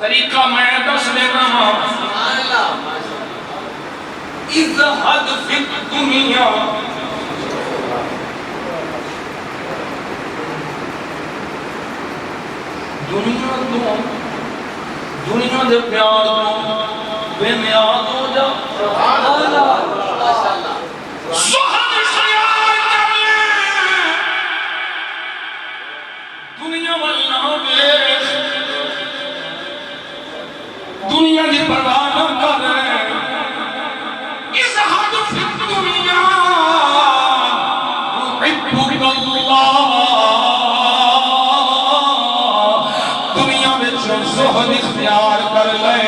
طریقہ میں دس دینا ازہد فی الدنیا دنیا دے پیار تو بے میاد ہو جا زہد اختیار کر لے دنیا والنہ دیکھ دنیا دی پرواہ نہ کر ازہد فی الدنیا احبک اللہ دنیا میں زہد اختیار کر لے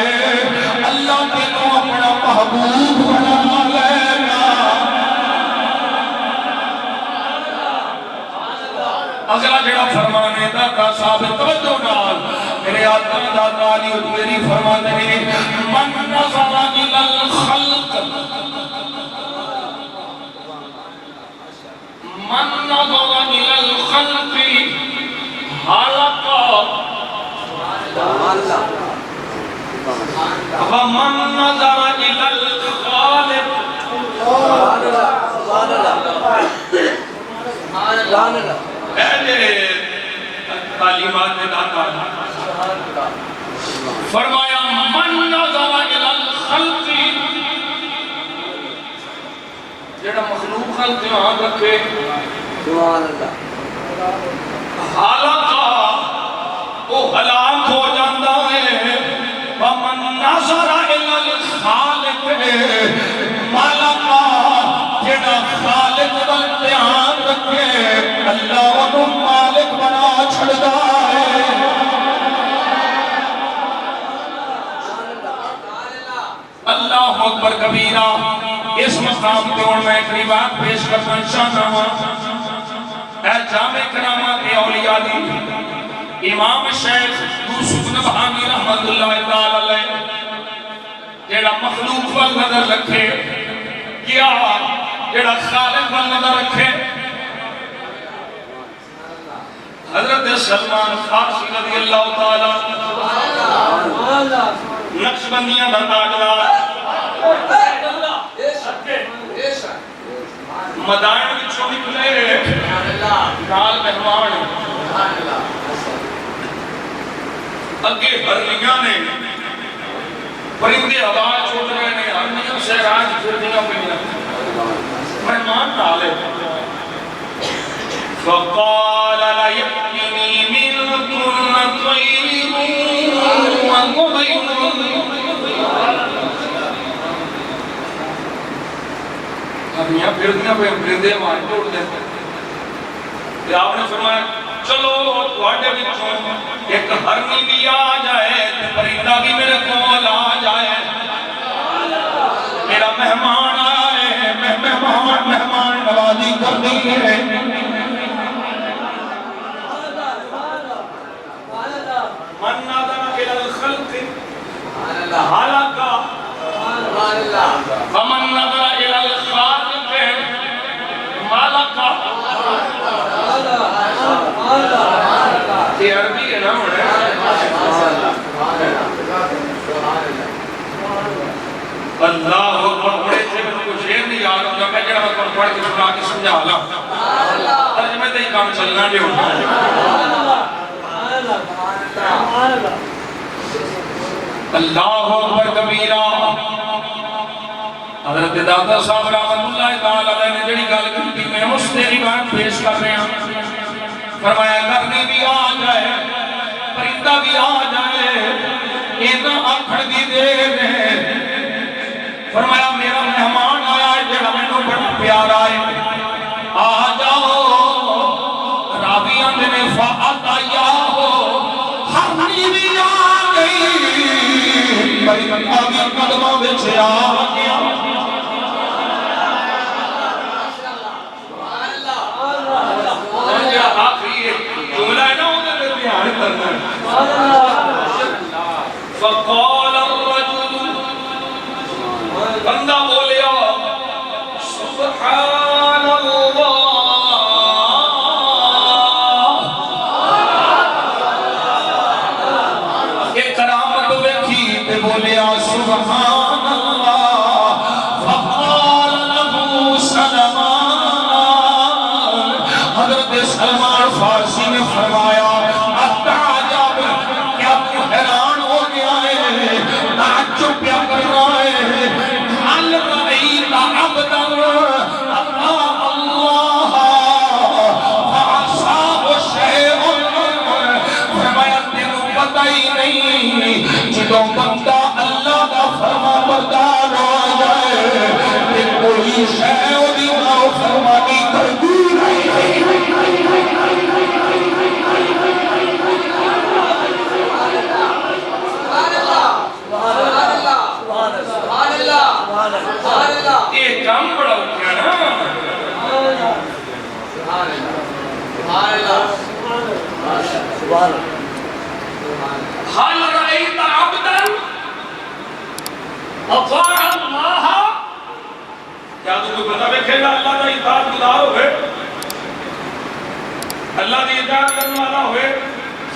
اللہ تینوں اپنا محبوب بنا اگلا جڑا فرمان ہے داتا صاحب توجہ نال میرے آقا داتا علی میری فرماتے ہیں من نظر الى الخلق من نظر الى الخلق حلق ومن نظر الى الخالق تعلیمات داتا فرمایا من نظر الى الخلق جڑا مخلوق خلق دھیان رکھے سبحان اللہ حالانکہ وہ ہلاک ہو جاتا ہے ومن نظر الى الخالق مالکا جڑا خالق کا دھیان رکھے اللہ انہوں مالک بنا چھڑتا ہے اللہ اکبر کبیرہ اس مقام پہ اور میں ایک بات پیش کرنا چاہتا ہوں اے جامع کرامات اولیاء دی امام شیخ یوسف نبہانی رحمت اللہ تعالی علیہ جیڑا مخلوق پر نظر رکھے کیا جیڑا خالق پر نظر رکھے حضرت سلمان فارسی رضی اللہ تعالی نقشبندیاں دا تاجدار مدائن وچوں نکلے نال مہمان اگے ہرنیاں نے پرندے آواز چھوڑ رہے ہیں ہرنیاں سے راج پھردیاں پہنیاں مہمان ڈالے فقال لا يأتني منكم طير ومضير ہرنیاں پھردیاں پرندے آواز چھوڑ دے آپ نے فرمایا چلو تواڈے وچوں ایک ہرنی بھی آ جائے پرندہ بھی میرے کول آ جائے میرا مہمان آئے مہمان نوازی کر دی ہے من نظر الى الخلق حلق ومن نظر الى الخالق ملک یہ عربی ہے نا اللہ اکبر بڑے سے میں کو شیر نہیں یاد ہوتا میں جڑا میں پڑھ کے سنا کے سمجھا لا ترجمے تے ہی کام چلنا جو اللہ اکبر کبیرہ حضرت داتا صاحب رحمت اللہ تعالی علیہ نے جڑی گل کی میں اس سے روایت پیش کر رہا ہوں فرمایا کرنی بھی آ جائے پرندہ بھی آ جائے اینا آکھڑ دی دیر ہے فرمایا میرا مہمان آیا ہے جڑا میں نے بڑا پیارا ہے آ جاؤ راوی اندنے فاعت آیا ہو ہرنی بھی آ گئی پرندہ بھی قدمہ بچے آ گیا آخری جملہ ہے نا انہیں میں دھیان کرنا ہے فقال الرجل بندہ بولیا سبحان اللہ ایک کرامت ویکھی تے بولیا سبحان اللہ فقال له سلمان حضرت سلمان فارسی نے فرمایا اتعجب کیا تو حیران ہو گیا ہے تعجب کیا کر رہا ہے حل رئیت عبدا اللہ فعصاب شیء فرمایا تینوں پتہ ہی نہیں جدوں بندہ اللہ کا فرما بردار ہو جائے کہ کوئی شیء دی فرمانی کر دی یہ کام بڑا اٹھیا نا حل رأیت عبدا اطاع اللہ، کیا تو کوئی بندہ دیکھے گا اللہ کا اطاعت گزار ہوئے، اللہ کی اطاعت کرنے والا ہوئے،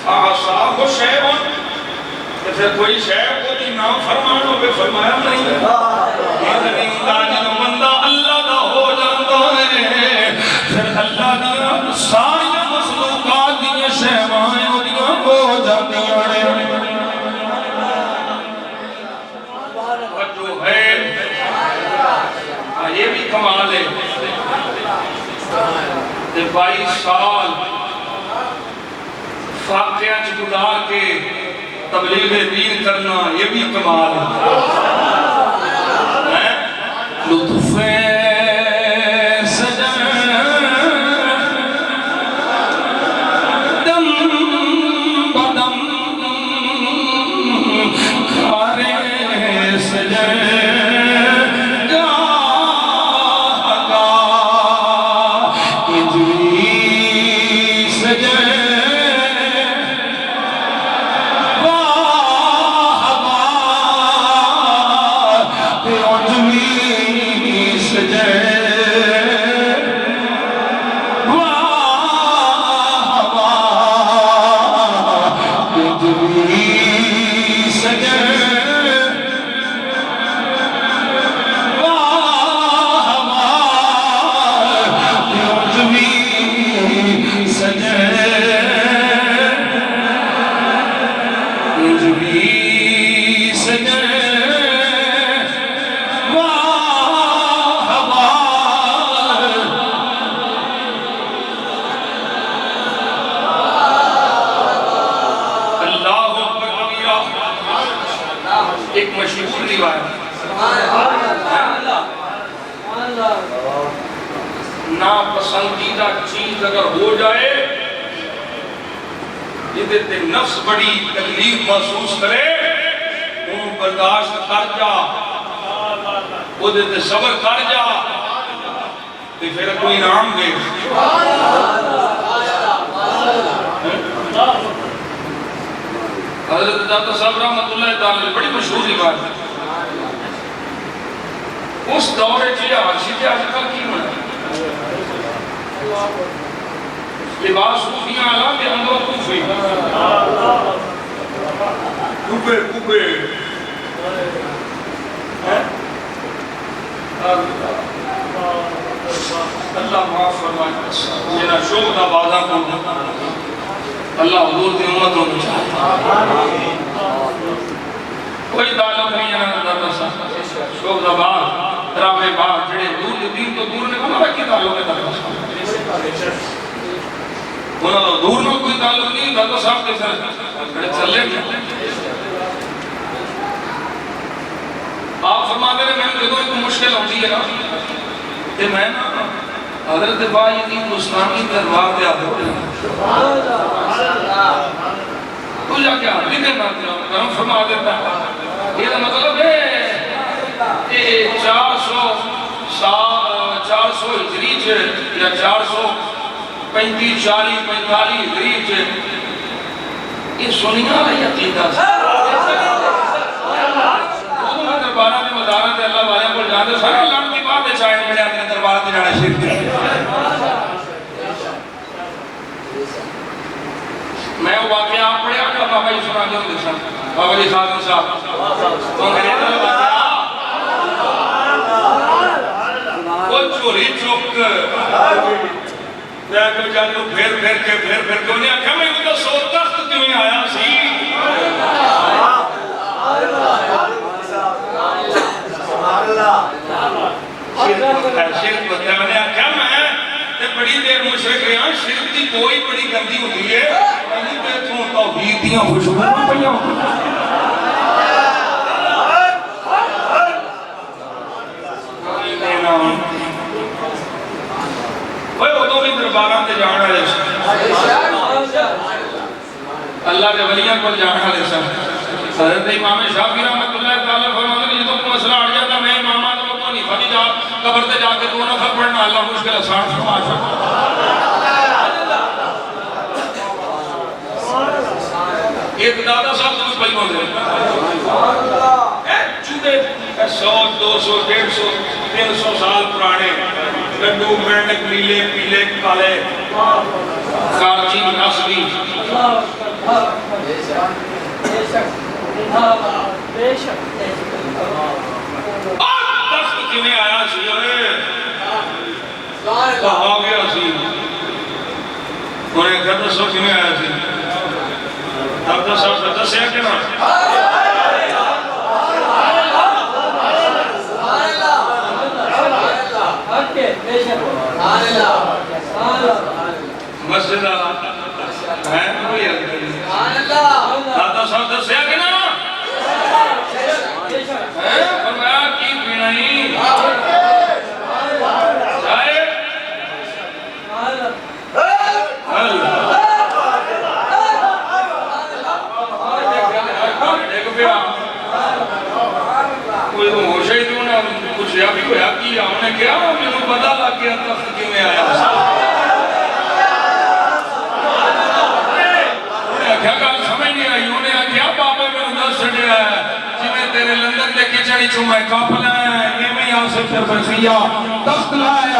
فَعَصَاهُ شَيْءٌ، کہ پھر کوئی شے کو دی نام فرمان ہوئے، فرمایا نہیں ہے جب بندہ اللہ کا ہو جاتا ہے پھر اللہ دیا ساری مخلوقات دیا شہوائیں دیا ہو جاتی ہیں۔ جو ہے یہ بھی کمال ہے، 22 سال فاقیہ گزار کے تبلیغ دین کرنا یہ بھی کمال ہے۔ لطف سجن دم بدم کھارے سجن ایک مشہور روایت ناپسندیدہ چیز اگر ہو جائے جدے نفس بڑی تکلیف محسوس کرے ان برداشت کر جا، وہ دیتے صبر کر جا تو پھر کوئی انعام دے۔ حضرت داتا صاحب رحمت اللہ تعالی بڑی مشہور روایت ہے، اس دورے چیزیں حاصل آج کل کی ہونا لباس صوفیاں اللہ کے اندر کوفے کوبے کوبے اللہ معاف فرمائے جنہاں شوق دا بازا کو اللہ حضور دی امت ہونے چاہتا کوئی تعلق نہیں ہے داتا صاحب شوق دا باز تراوے باز جڑے دور دین تو دور نے کہا کی تعلق ہے داتا صاحب انہوں نے دور میں کوئی تعلق نہیں داتا صاحب کے ساتھ چلے گئے۔ آپ فرماتے ہیں میں نے کوئی مشکل ہوتی ہے کہ میں حضرت بائی مسلمی دربار دے آتے ہوئے تو جا کے آدمی دینا کرم فرما دیتا ہے۔ یہ مطلب ہے کہ 400 ہجری یا 435 40 45 ہجری یہ سنیا رہی عقیدہ سے دربارہ میں مدارہ دے اللہ والے کو جانے سارے لڑ کی بات ہے چاہے میں نے دربارہ دے جانا شرک ہے۔ میں وہ واقعہ آپ پڑھے آگا بابا جی سنا دے ہوں دیکھا بابا جی خادم صاحب تو انگریزہ واقعہ وہ چوری چوک لیکن جانے وہ پھر کے انہیں آکھا میں ان کا سو تخت کیوں آیا سی شرک بتا میں نے آکھا میں بڑی دیر مشرک رہا شرک دی کوئی بڑی گندی ہوتی ہے انہیں پہ تو توحید دیاں خوشبو پہیاں درباران تے جانا ہے اللہ کے ولیاں کو جانا ہے حضرت امام شافعی رحمت اللہ تعالیٰ فرماتے ہیں جدوں کو مسئلہ اڑ جاتا میں امام آدم کو نہیں فدی جا قبر تے جا کے دو نفر پڑھنا اللہ مشکل آسان فرما ایک دادا صاحب تو پہلوں دے چوہے 100 200 150 300 سال پرانے لڈو مینڈک نیلے پیلے کالے خارجی نسلی تخت کیویں آیا سی کہا گیا سی انہیں کہا دسو کیویں آیا سی دادا صاحب نے دسیا کہ نا مسجد ہے کوئی دادا صاحب دسیا کہ نا فرمایا کی پینائی چاہے کوئی تو ہوشہ ہی تو انہیں کچھ یا بھی کوئی حقی یا انہیں کیا میں پتا لگ گیا تخت کیوں میں آیا کیا کہا سمجھ نہیں آئی انہیں کیا بابے میں ادھر سڑے ہے جی میں تیرے لندن دے کچھڑی چھوڑے کاپ لائے یہ میں یہاں سے پھر بسیا تخت لائے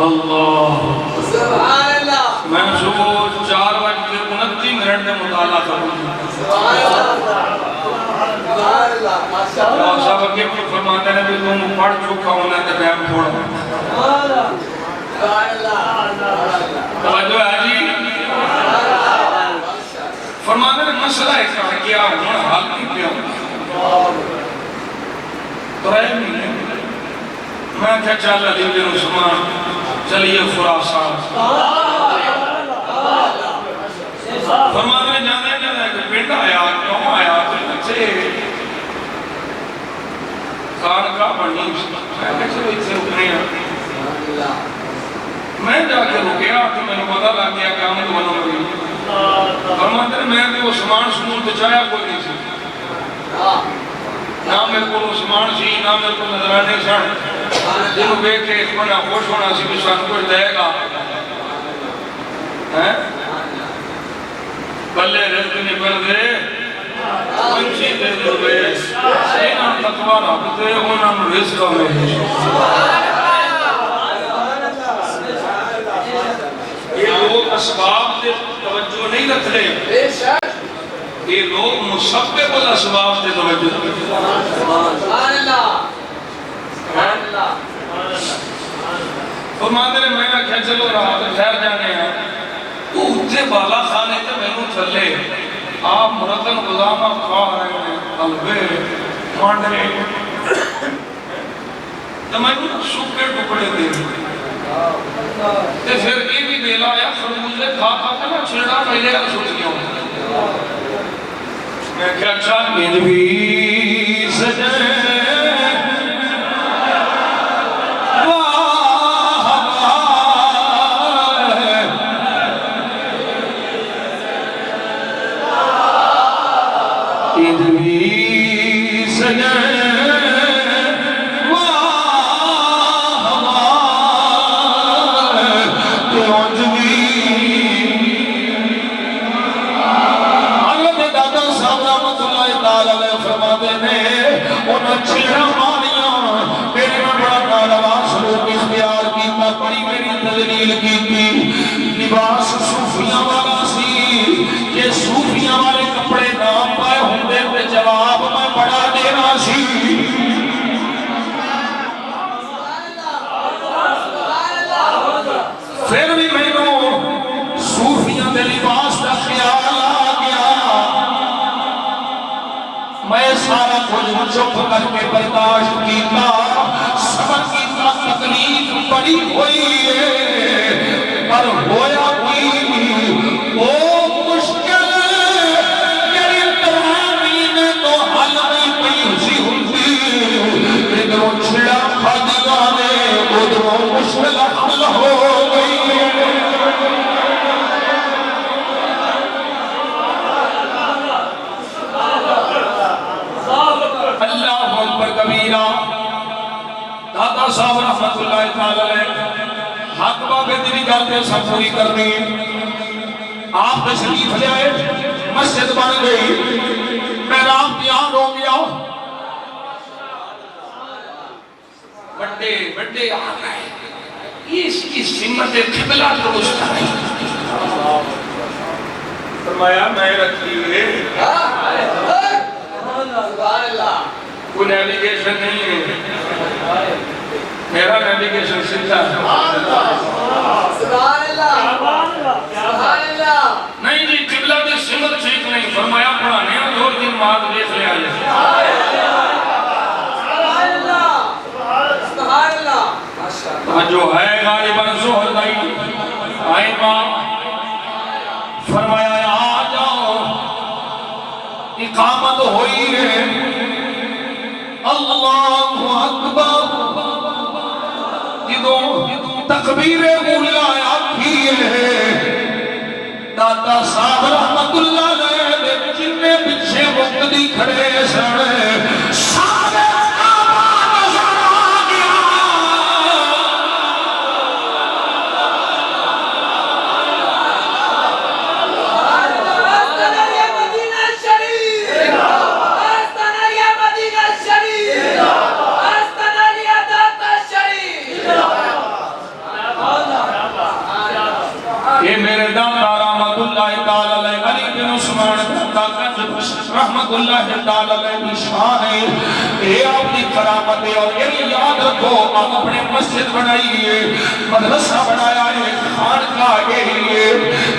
اللہ میں صبح 4:29 میں مطالعہ کروں صاحب اگے فرماتے ہیں بھی تم پڑھ چکا ہونا ہے ٹائم تھوڑا توجہ ہے جی فرماتے ہیں مسئلہ ہے کیا ہونا حال نہیں کیا تو رہے نہیں میں کہا چل علی بن عثمان چلیے خراسان فرماتے ہیں جانے جانے کہ پنڈ آیا کیوں آیا بچے خانقاہ بنی میں کہا چلو اس سے اٹھنے ہیں میں جا کے رکیا کہ میں نے پتا لگ گیا کہ آمد بنو گئی فرماتے ہیں میں نے عثمان سنون بچایا کوئی نہیں سی نہ میرے کو عثمان سی نہ میرے کو نظرانے سن جنہوں بیٹھ کے اتنا خوش ہونا سی بھی سن کچھ دے گا بلے رزق نکل دے انچی دے دے سینہ تقوی رب دے انہوں رزق میں یہ لوگ اسباب دے توجہ نہیں رکھ رہے یہ لوگ مسبب الاسباب دے توجہ فرماتے ہیں میں نے کہا چلو رہا تو خیر جانے ہیں تو اتنے بالا خانے تھے میں نے چلے آپ مرتن غلامہ کھا رہے ہیں قلبے مانڈے تو میں نے سکے ٹکڑے دے تے پھر یہ بھی بیلا آیا خربوزے کھا کھا نا چھڑا پہلے کا سوچ گیا میں کہا چاہید بھی سجنے لباس صوفیاں والا سی یہ صوفیاں والے کپڑے نہ پائے ہوندے تے جواب میں بڑا دینا سی پھر بھی میں صوفیاں دے لباس کا خیال آ گیا میں سارا کچھ چپ کر کے برداشت کیتا صبر کیتا تکلیف بڑی ہوئی ہے پر ہویا کی وہ مشکل میری ترہمی نے تو حل نہیں پئی اسی ہوتی رحمت اللہ تعالی علیہ حق بابے دی بھی گل تے سب پوری کرنی آپ تشریف لے آئے مسجد بن گئی محراب تیار ہو گیا بڑے بڑے آ گئے اس کی سمت قبلہ درست نہیں فرمایا میں رکھی ہوئے کوئی نیویگیشن نہیں ہے میرا نیویگیشن سیدھا نہیں جی قبلہ کی سمت ٹھیک نہیں فرمایا پڑھانے اور دو دن بعد دیکھ لے آئے جو ہے غالباً ظہر دائی آئے ماں فرمایا آ جاؤ اقامت ہوئی ہے اللہ اکبر جدوں تکبیر اولا آتی ہے داتا صاحب رحمت اللہ علیہ جننے پیچھے مقتدی کھڑے سن سارے رحمت اللہ تعالی علیہ شان ہے یہ آپ کی کرامت ہے اور یہ یاد رکھو آپ اپنے مسجد بنائی ہے مدرسہ بنایا ہے خانقاہ ہے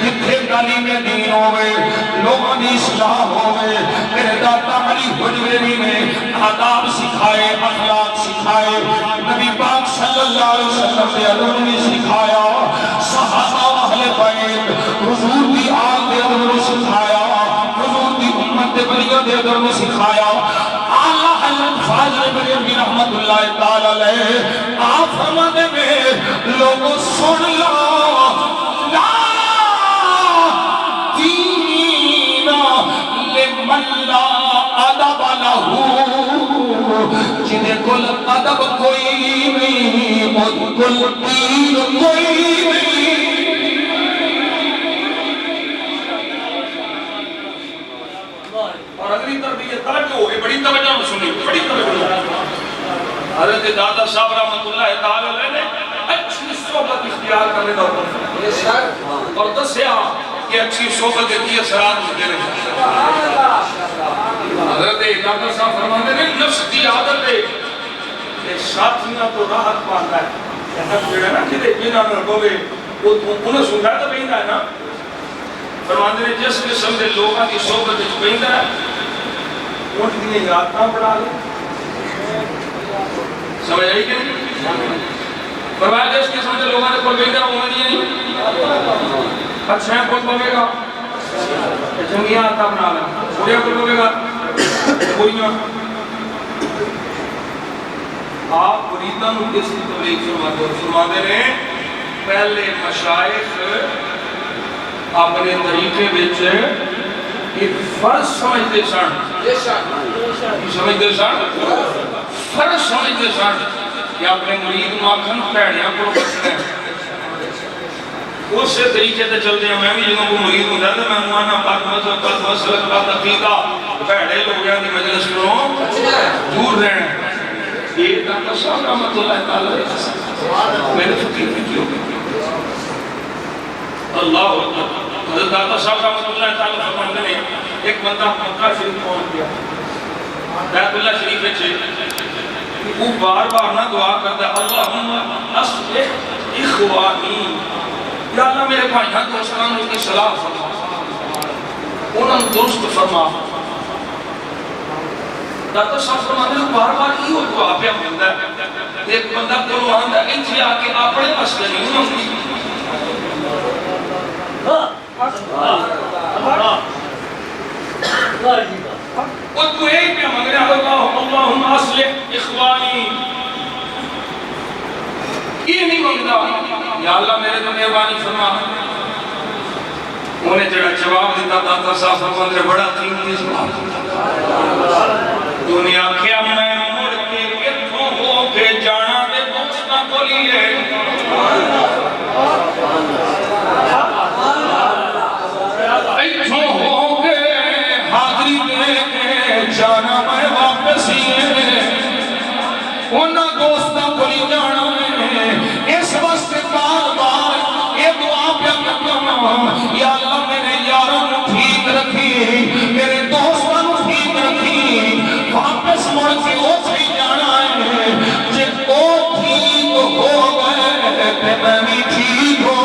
جتھے تعلیم دین ہوئے لوگوں کی اصلاح ہوئے میرے داتا علی حجویری نے آداب سکھائے اخلاق سکھائے نبی پاک صلی اللہ علیہ وسلم نے ادب نے سکھایا صحابہ اہل بیت حضور کی آل دے ادب نے سکھایا بلیوں دے در میں سکھایا آلہ حضرت فاضل بریلوی رحمت اللہ تعالی علیہ آپ فرمانے میں لوگوں سن لا لا دین لمن لا ادب لہو جنہیں کل ادب کوئی نہیں ان کل دین کوئی نہیں اگلی تربیت توجہ ہوئے بڑی توجہ میں سنی بڑی توجہ حضرت دادا صاحب رحمت اللہ تعالی علیہ نے اچھی صحبت اختیار کرنے کا حکم اور دسیا کہ اچھی صحبت کی اثرات مجھے نہیں حضرت دادا صاحب فرماتے ہیں نفس کی عادت ہے کہ ساتھیاں تو راحت پاتا ہے نفس جو ہے نا جدے بینا میں رکھو گے وہ انہیں سنگا تو بینا ہے نا فرماتے ہیں جس قسم دے لوگاں کی صحبت جو بینا ہے اٹھ دیئے یادتاں پڑھا لیں سمجھ آئی کہ نہیں فرمایا جس قسم دے لوگاں نے کوئی بینا وہ نہیں نہیں اچھا ہے کوئی بھوگے گا جنگیاں آتا بنا لیں بڑیا کوئی بھوگے گا بڑیاں آپ مریداں نو کس کی تبلیغ فرماتے ہیں پہلے مشائخ اپنے طریقے بچ ایک فرض سمجھتے سن سمجھتے سن فرض سمجھتے سن کہ اپنے مرید ماکھن پیڑیاں کو بچنے اس سے طریقے تے چلتے ہیں میں بھی جنہوں کو مرید ہوں جاتا میں موانا پاک مذہب پاک مسلک پاک عقیدہ پیڑے لوگ ہیں کہ مجلس کروں دور رہنے یہ داتا صاحب رحمت اللہ تعالی میرے فقیر میں کیوں اللہ اکبر حضرت داتا صاحب رحمت اللہ تعالی فرماتے ہیں ایک بندہ مکہ شریف پہنچ گیا بیت اللہ شریف وچ وہ بار بار نہ دعا کرتا اللہم اصلح اخوانی یا اللہ میرے بھائیاں دوستان ان کی صلاح فرما انہوں نے درست فرما داتا صاحب فرماتے ہیں بار بار یہ دعا پہ ملتا ہے ایک بندہ قرآن دا انتیا کہ اپنے مسئلے نہیں ہوتی اور تو ایک پہ مانگ رہے اللہم اصلح اخوانی یہ نہیں مانگتا یا اللہ میرے تو مہربانی فرما انہیں جڑا جواب دیتا داتا صاحب فرماتے بڑا قیمتی جواب دنیا کیا میں مڑ کے کتھوں ہو کے جانا دے دوستاں کو لیے ایتھوں ہو کے حاضری دے کے جانا میں واپس ہی انہاں دوستاں کو لی جانا میں اس وقت بار بار یہ دعا پہ کرنا یا اللہ میرے یاروں ٹھیک رکھی میرے دوستوں ٹھیک رکھی واپس مڑ کے اوپری جانا ہے جب وہ ٹھیک ہو گئے تے میں بھی ٹھیک ہو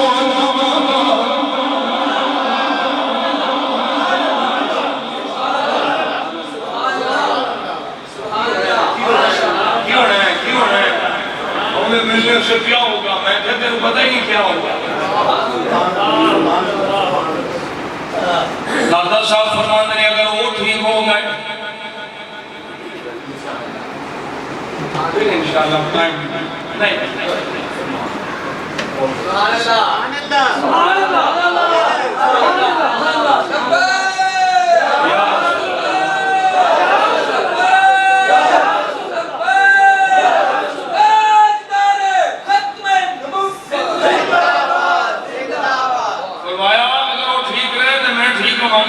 ملنے سے کیا ہوگا میں کہتے ہیں پتہ ہی نہیں کیا ہوگا دادا صاحب فرماتے ہیں اگر وہ ٹھیک ہو گئے انشاءاللہ نہیں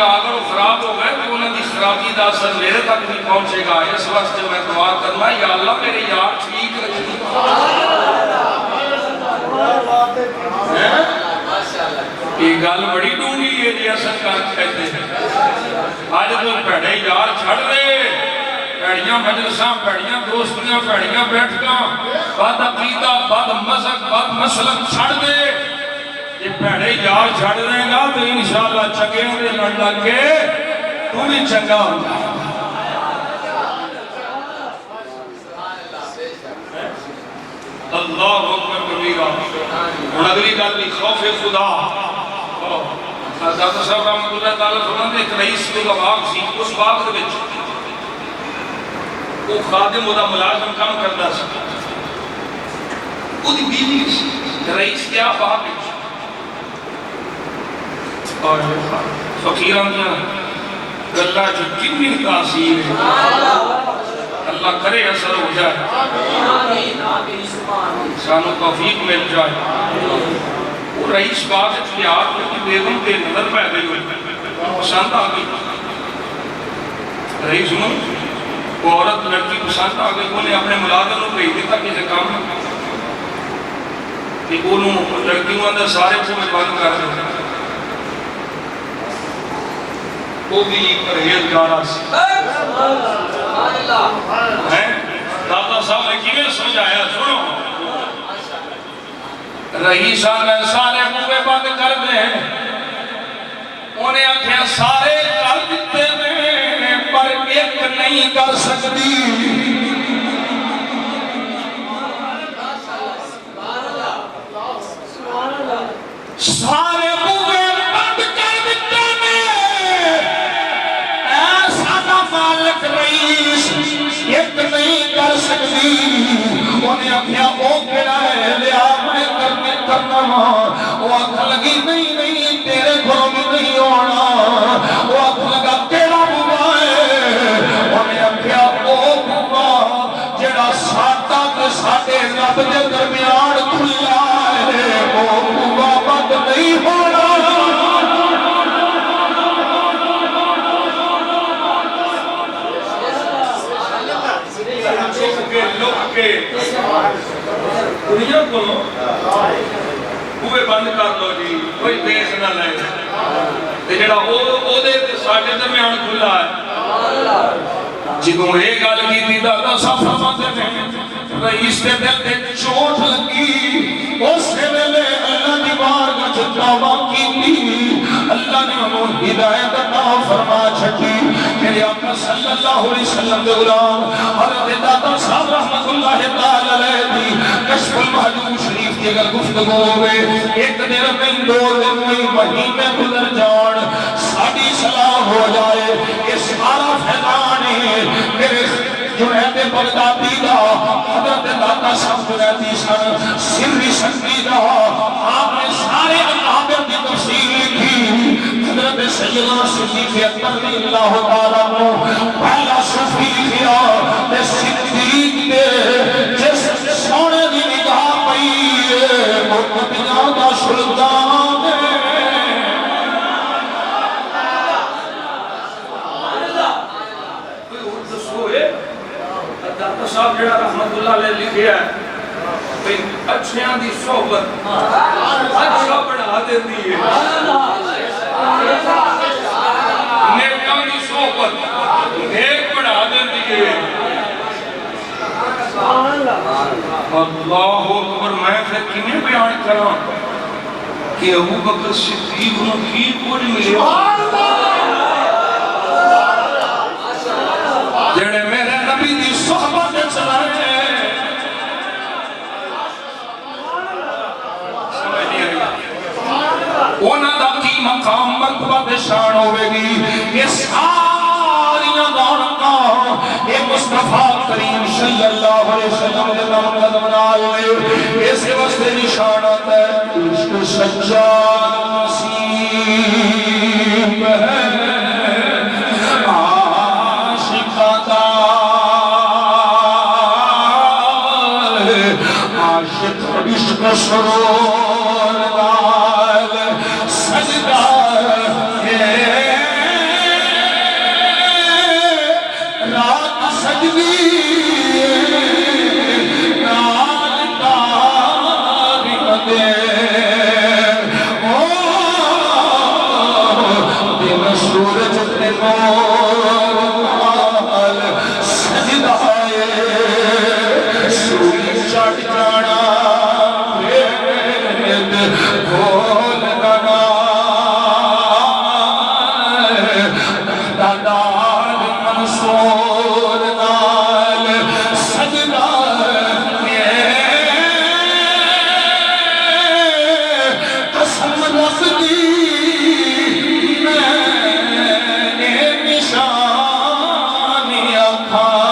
اگر وہ خراب ہو گئے تو انہوں نے خرابی دا اثر میرے تک نہیں پہنچے گا اس وقت میں دعا کرنا یا اللہ میرے یار ٹھیک رکھی یہ گل بڑی ڈونگی ہے جی اثر کر کہتے ہیں آج تو پیڑے یار چھڑ رہے پیڑیاں مجلساں پیڑیاں دوستیاں پیڑیاں بیٹھگاں بد عقیدہ بد مذہب بد مسلک چھڑ دے یہ پیڑے یار چھڑ دیں گا تو انشاءاللہ چنگے دے لڑ لگ کے تو بھی چنگا ہو جائے اللہ اکبر کبیرہ اور اگلی گل بھی خوف خدا دادا صاحب رحمت اللہ تعالیٰ فرماتے ہیں ایک رئیس کا باغ سی اس باغ دے وچ وہ خادم ودا ملازم کام کرتا سی وہ دی بیوی سی رئیس کیا باغ وچ اور فقیران دیا گلہ جو کنی تاثیر ہے اللہ کرے اثر ہو جائے سانو توفیق مل جائے وہ رئیس باغ اختیار کی بیگم کے نظر پہ گئی ہوئی پسند آ گئی رئیس نے وہ عورت لڑکی پسند آ گئی انہیں اپنے ملازم کو بھیج دیتا کسی کام کہ انہوں لڑکیوں اندر سارے کو میں بند کر دیتا وہ بھی پرہیزگارہ سی دادا صاحب نے کیویں سمجھایا سنو رئیساں نے سارے منہ بند کر دے انہیں آکھیا سارے کر دیتے میں پر ایک نہیں کر سکتی سارے مالک رئیس ایک نہیں کر سکتی انہیں اپنیا او کھڑا ہے لیا میں کرنا وہ آنکھ لگی نہیں تیرے گھروں میں نہیں ہونا وہ آنکھ لگا تیرا بوا ہے انہیں اپنیا او بوا جڑا ساٹا کے ساٹے رب کے درمیان کھلا ہے وہ بوا بند نہیں ہونا دنیا کو ہوئے بند کر لو جی کوئی دیکھ نہ لے جڑا او دے ساڈے درمیان کھلا ہے جدوں یہ گل کی دادا صاحب فرماتے ہیں رئیس دے دل تے چوٹ لگی اس ویلے اللہ دی بارگاہ وچ توبہ کیتی اللہ نے انہوں ہدایت عطا فرما چھٹی میرے آقا صلی اللہ علیہ وسلم دے غلام حضرت دادا صاحب رحمت اللہ تعالی علیہ دی کشف المحجوب شریف کی اگر گفتگو ہوئے ایک دن میں دو دن میں مہینے گزر جان ساڑی صلاح ہو جائے یہ سارا فیضان ہے میرے جنید بغدادی دا حضرت داتا صاحب جنیدی سن سری شکری دا آپ نے سارے اقابر کی تفصیل لکھی حضرت سیدنا صدیق اکبر رضی اللہ تعالیٰ عنہ پہلا صوفی لکھیا تے صدیق دے جس سونے دی نگاہ صاحب جڑا رحمت اللہ علیہ لکھیا ہے اچھیاں دی صحبت اچھا بنا دیتی ہے، نیکاں دی صحبت نیک بنا دیتی ہے۔ اللہ اکبر، میں پھر کنے بیان کروں کہ ابو بکر صدیق نو کی کچھ ملے جڑے میرے نبی دی صحبت چلائے۔ اونا دا کی مقام مرتبہ دے شان ہوئے گی، یہ ساریاں دانکا اے مصطفیٰ کریم صلی اللہ علیہ وسلم دے نام قدم آئے، اس واسطے نشانت ہے عشق سچا نصیب ہے عاشقہ دا، عاشق عشق سرور لال سجدہ رات سجدی رات تاریخ دے دن سورج تے نور لال سجدہ سوری چڑھ جانا بول گنا دادال منصور نال سجدہ قسم رکھ دی میں نے نشانی اکھاں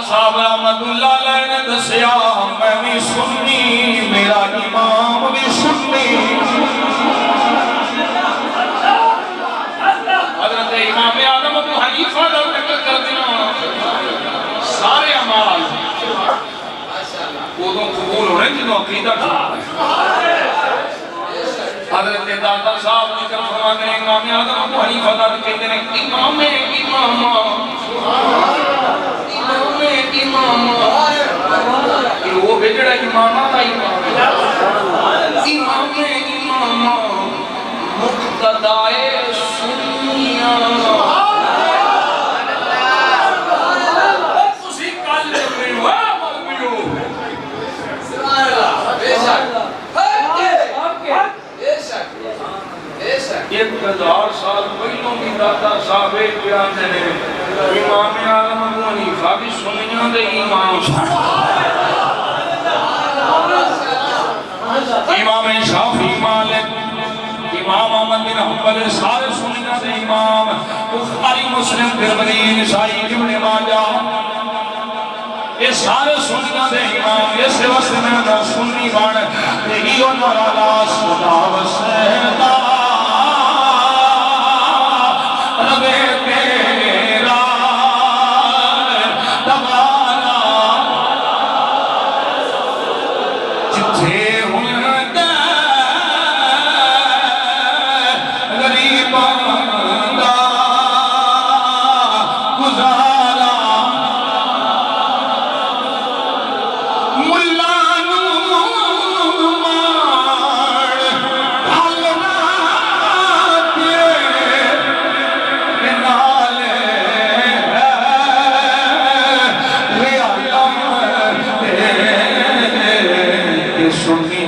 صاحب رحمت اللہ علیہ نے دسیا میں بھی سنی میرا امام بھی سنی۔ حضرت امام اعظم ابو حنیفہ دا ذکر کر دینا، سارے اعمال ادوں قبول ہونے جنہوں عقیدہ ہے۔ حضرت داتا صاحب ذکر فرماتے ہیں امام اعظم ابو حنیفہ دا کہتے ہیں امام وہ بھیجڑا امامہ کا امام مقتدائے سنیاں اسی کل میں ہوا مرمیو ایک ہزار سال پہلوں بھی داتا صاحب بیان دے امام اعظم ابو حنیفہ بھی سنیاں دے امام امام شافعی مالک امام احمد بن حنبل سارے سنیاں دے امام بخاری مسلم ترمذی نسائی ابن ماجہ یہ سارے سنیاں دے امام اس واسطے میں نہ سنی بن یہی انور علی صدا وسدا ربے تیرا تبارا جتھے سنی